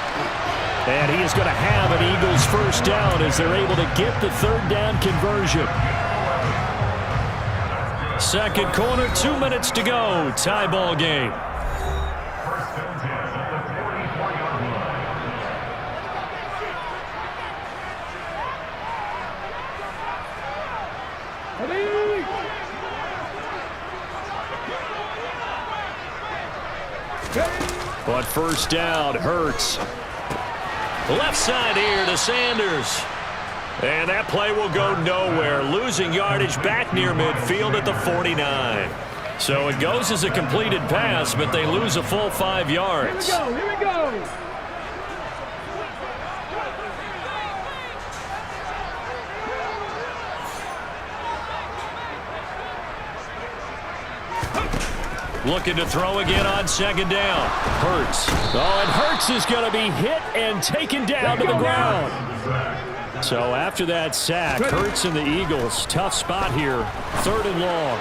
And he is going to have an Eagles first down as they're able to get the 3rd down conversion. 2nd quarter, 2 minutes to go. Tie ball game. But first down, Hurts. Left side here to Sanders. And that play will go nowhere. Losing yardage back near midfield at the 49. So it goes as a completed pass, but they lose a full 5 yards.
Here we go.
Looking to throw again on 2nd down. Hurts. Oh, and Hurts is going to be hit and taken down to the ground. So after that sack, Hurts and the Eagles, tough spot here. 3rd and long.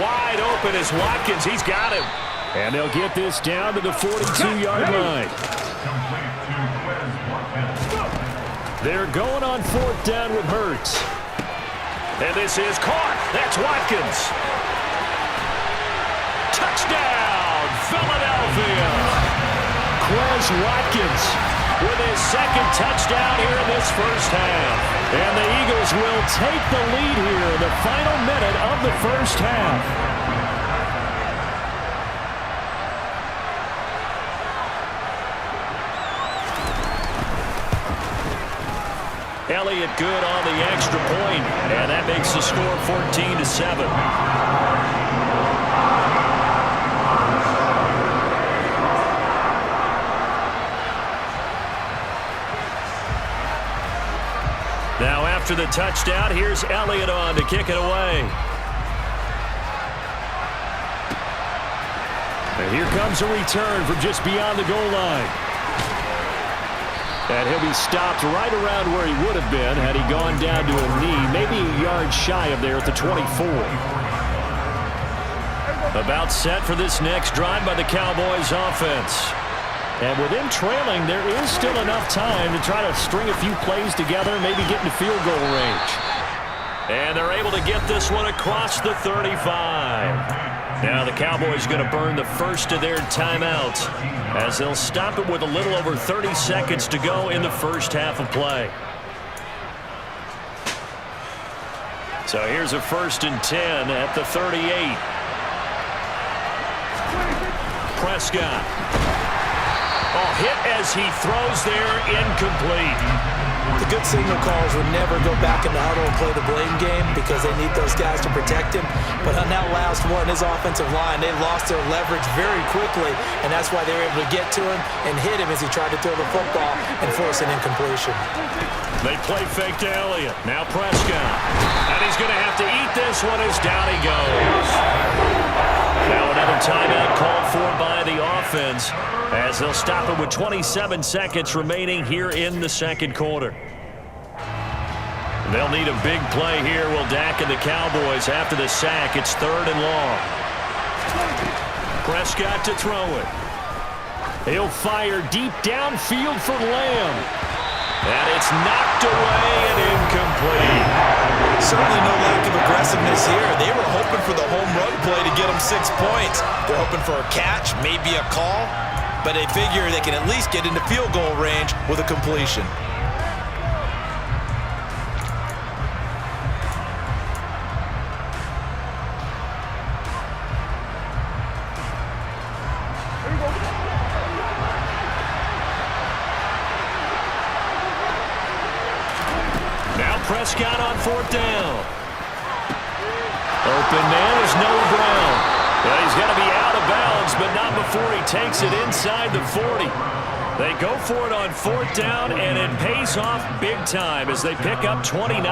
Wide open is Watkins. He's got him. And they'll get this down to the 42-yard line. They're going on 4th down with Hurts. And this is caught. That's Watkins. Touchdown, Philadelphia. Quez Watkins with his 2nd touchdown here in this first half. And the Eagles will take the lead here in the final minute of the first half. Elliott good on the extra point, and that makes the score 14-7. Now after the touchdown, here's Elliott on to kick it away. And here comes a return from just beyond the goal line. And he'll be stopped right around where he would have been had he gone down to a knee, maybe a yard shy of there at the 24. About set for this next drive by the Cowboys offense. And with them trailing, there is still enough time to try to string a few plays together, maybe get into field goal range. And they're able to get this one across the 35. Now the Cowboys going to burn the first of their timeouts as they'll stop it with a little over 30 seconds to go in the first half of play. So here's a 1st and 10 at the 38. Prescott. Oh, hit as he throws there, incomplete.
The good signal callers would never go back in the huddle and play the blame game because they need those guys to protect him. But on that last one, his offensive line, they lost their leverage very quickly, and that's why they were able to get to him and hit him as he tried to throw the football and force an incompletion.
They play fake to Elliott. Now Prescott. And he's going to have to eat this one as down he goes. Now another timeout called for by the offense as they'll stop it with 27 seconds remaining here in the 2nd quarter. They'll need a big play here, will Dak and the Cowboys after the sack. It's 3rd and long. Prescott to throw it. He'll fire deep downfield for Lamb. And it's knocked away and incomplete.
Certainly no lack of aggressiveness here. They were hoping for the home run play to get them 6 points. They're hoping for a catch, maybe a call, but they figure they can at least get into field goal range with a completion.
Prescott on 4th down. Open man is Noah Brown. Well, he's going to be out of bounds, but not before he takes it inside the 40. They go for it on 4th down, and it pays off big time as they pick up 29.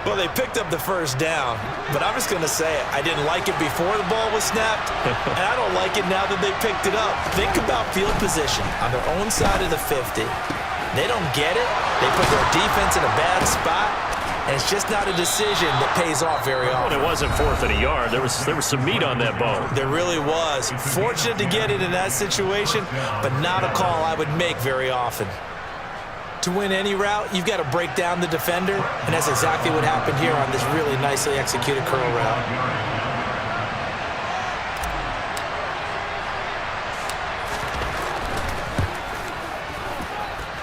Well, they picked up the first down, but I'm just going to say it. I didn't like it before the ball was snapped, and I don't like it now that they picked it up. Think about field position on their own side of the 50. They don't get it. They put their defense in a bad spot, and it's just not a decision that pays off very often.
Well, it wasn't 4th and a yard. There was some meat on that bone.
There really was. Fortunate to get it in that situation, but not a call I would make very often. To win any route, you've got to break down the defender, and that's exactly what happened here on this really nicely executed curl route.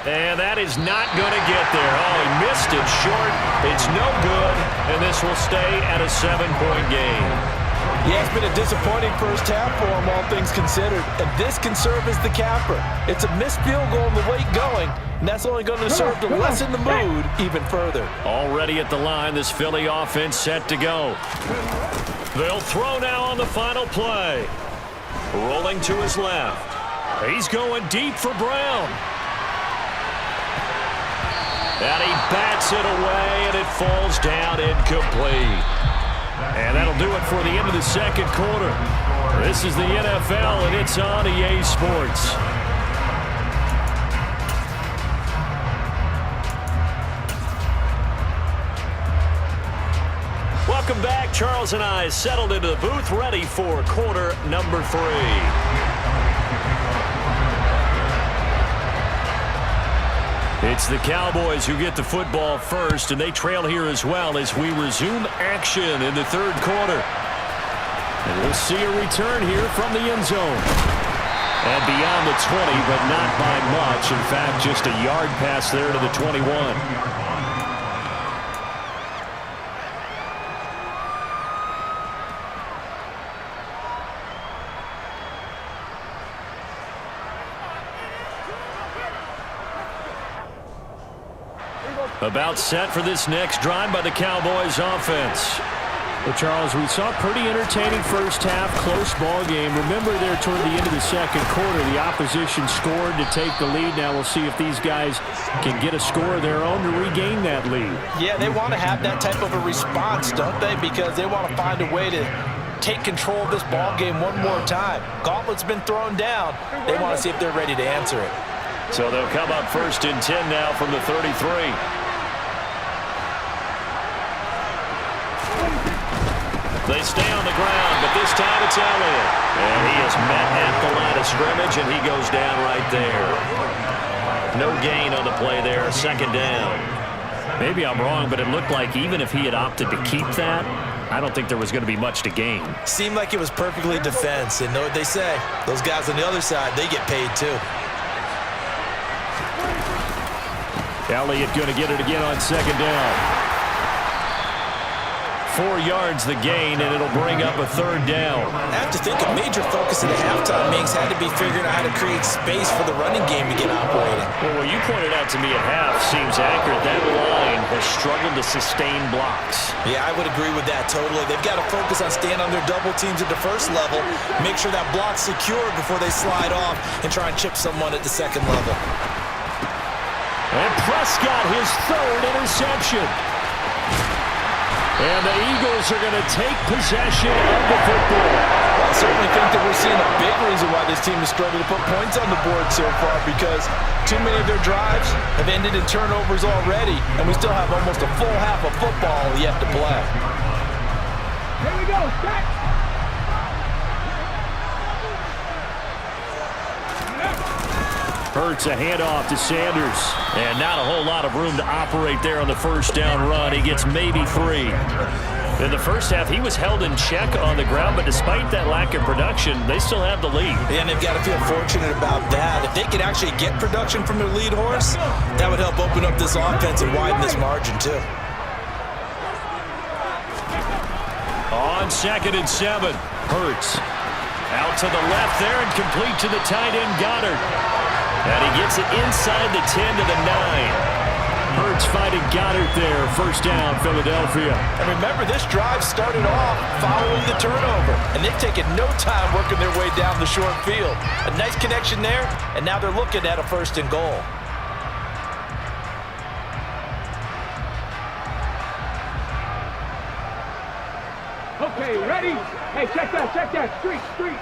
And that is not going to get there. Oh, he missed it short. It's no good, and this will stay at a 7-point game.
Yeah, it's been a disappointing first half for him, all things considered. And this can serve as the capper. It's a missed field goal and the late going, and that's only going to serve to lessen the mood even further.
Already at the line, this Philly offense set to go. They'll throw now on the final play. Rolling to his left. He's going deep for Brown. And he bats it away, and it falls down incomplete. And that'll do it for the end of the second quarter. This is the NFL, and it's on EA Sports. Welcome back. Charles and I settled into the booth, ready for quarter number 3. It's the Cowboys who get the football first, and they trail here as well as we resume action in the third quarter. And we'll see a return here from the end zone. And beyond the 20, but not by much. In fact, just a yard pass there to the 21. About set for this next drive by the Cowboys offense. Well, Charles, we saw a pretty entertaining first half, close ball game. Remember there toward the end of the second quarter, the opposition scored to take the lead. Now we'll see if these guys can get a score of their own to regain that lead.
Yeah, they want to have that type of a response, don't they? Because they want to find a way to take control of this ball game one more time. Gauntlet's been thrown down. They want to see if they're ready to answer it.
So they'll come up 1st and 10 now from the 33. They stay on the ground, but this time it's Elliott. And he is met at the line of scrimmage, and he goes down right there. No gain on the play there, 2nd down. Maybe I'm wrong, but it looked like even if he had opted to keep that, I don't think there was going to be much to gain.
Seemed like it was perfectly defense, and know what they say. Those guys on the other side, they get paid too.
Elliott going to get it again on 2nd down. 4 yards the gain, and it'll bring up a 3rd down.
I have to think a major focus at the halftime meetings had to be figuring out how to create space for the running game to get operating.
Well, what you pointed out to me at half seems accurate. That line has struggled to sustain blocks.
Yeah, I would agree with that totally. They've got to focus on staying on their double teams at the first level, make sure that block's secured before they slide off and try and chip someone at the second level.
And Prescott, his 3rd interception. And the Eagles are going to take possession of the football.
Well, I certainly think that we're seeing a big reason why this team is struggling to put points on the board so far, because too many of their drives have ended in turnovers already, and we still have almost a full half of football yet to play.
Here we go, back.
Hurts a handoff to Sanders. And not a whole lot of room to operate there on the 1st down run. He gets maybe 3. In the first half, he was held in check on the ground, but despite that lack of production, they still have the lead.
And they've got to feel fortunate about that. If they could actually get production from their lead horse, that would help open up this offense and widen this margin too.
On 2nd and 7, Hurts. Out to the left there and complete to the tight end Goddard. And he gets it inside the 10 to the 9. Hurts finding Goddard there. First down, Philadelphia.
And remember, this drive started off following the turnover, and they've taken no time working their way down the short field. A nice connection there, and now they're looking at a 1st and goal.
Okay, ready? Hey, check that. Street.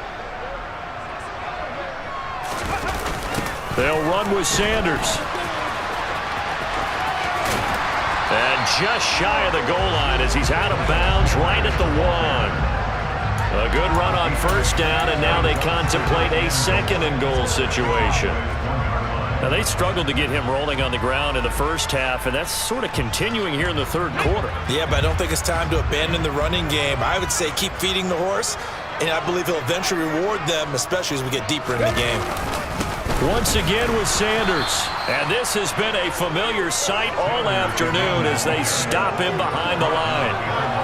They'll run with Sanders. And just shy of the goal line as he's out of bounds right at the 1. A good run on first down, and now they contemplate a 2nd and goal situation. Now, they struggled to get him rolling on the ground in the first half, and that's sort of continuing here in the 3rd quarter.
Yeah, but I don't think it's time to abandon the running game. I would say keep feeding the horse, and I believe he'll eventually reward them, especially as we get deeper in the game.
Once again with Sanders. And this has been a familiar sight all afternoon as they stop him behind the line.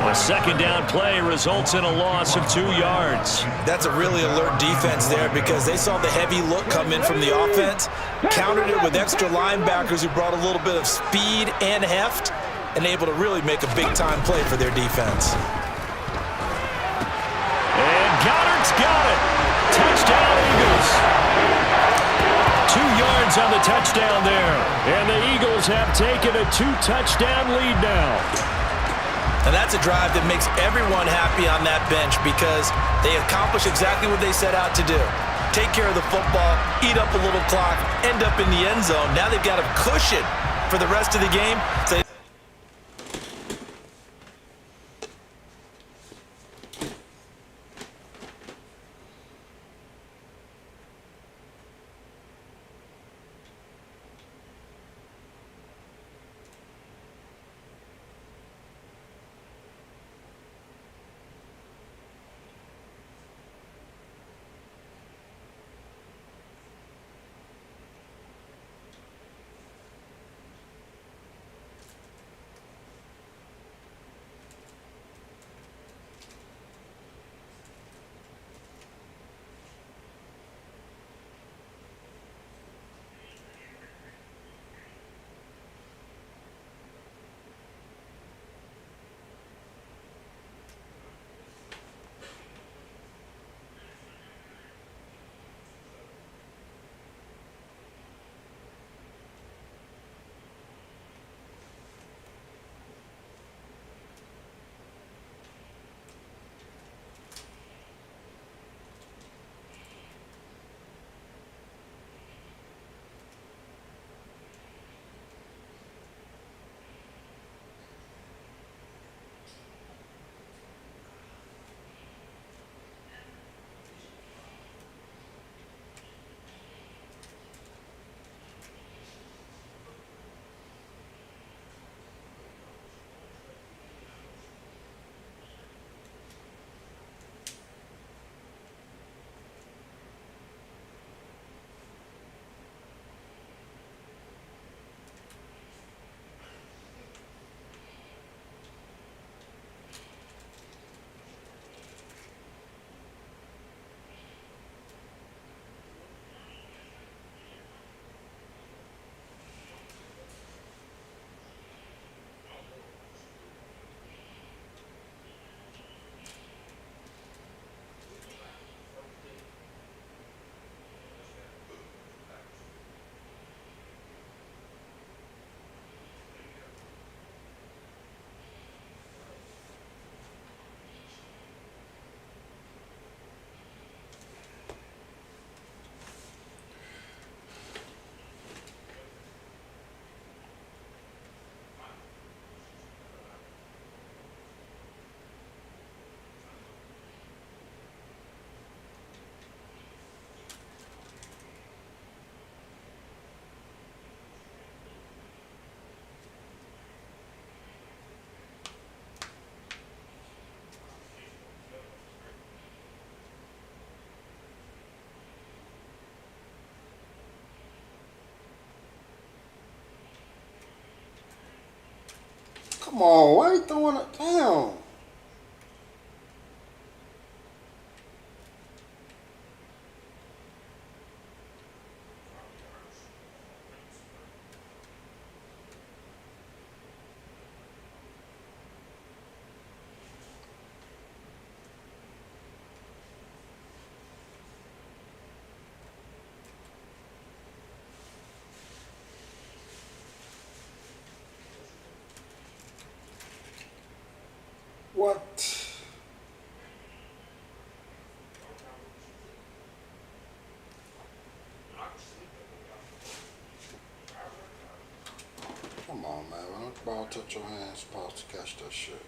A 2nd down play results in a loss of 2 yards.
That's a really alert defense there because they saw the heavy look come in from the offense, countered it with extra linebackers who brought a little bit of speed and heft, and able to really make a big-time play for their defense.
And Goddard's got it. Touchdown, Eagles. 2 yards on the touchdown there. And the Eagles have taken a 2-touchdown lead now.
And that's a drive that makes everyone happy on that bench because they accomplish exactly what they set out to do. Take care of the football, eat up a little clock, end up in the end zone. Now they've got a cushion for the rest of the game. So
Come on, why are you throwing it down? What? Come on, man. When the ball touch your hand, it's supposed to catch that shit.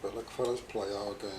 But look for this play all game.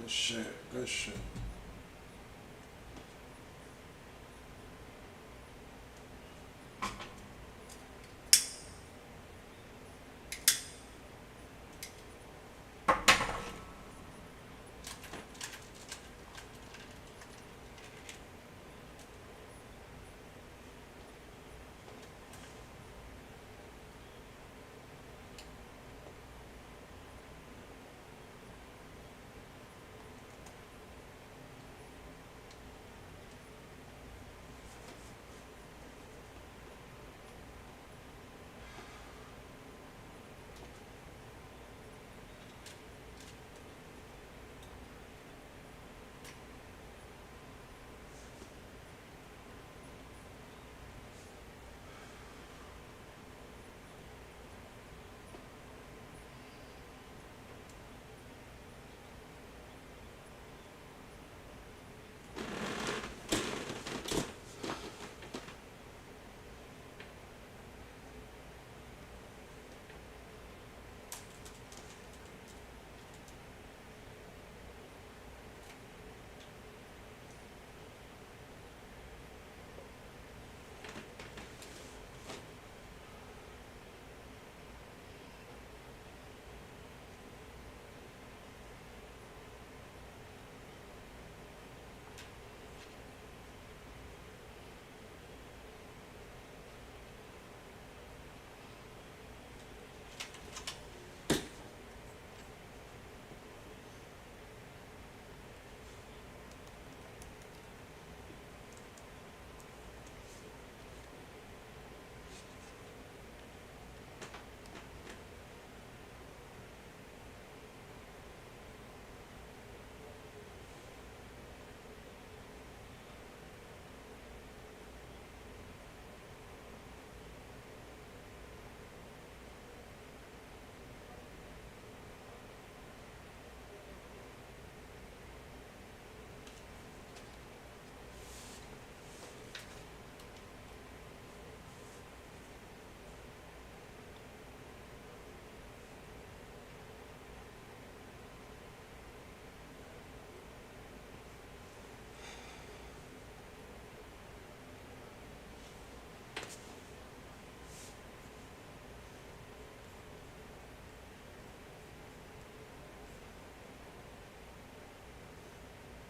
Good shit. Good shit.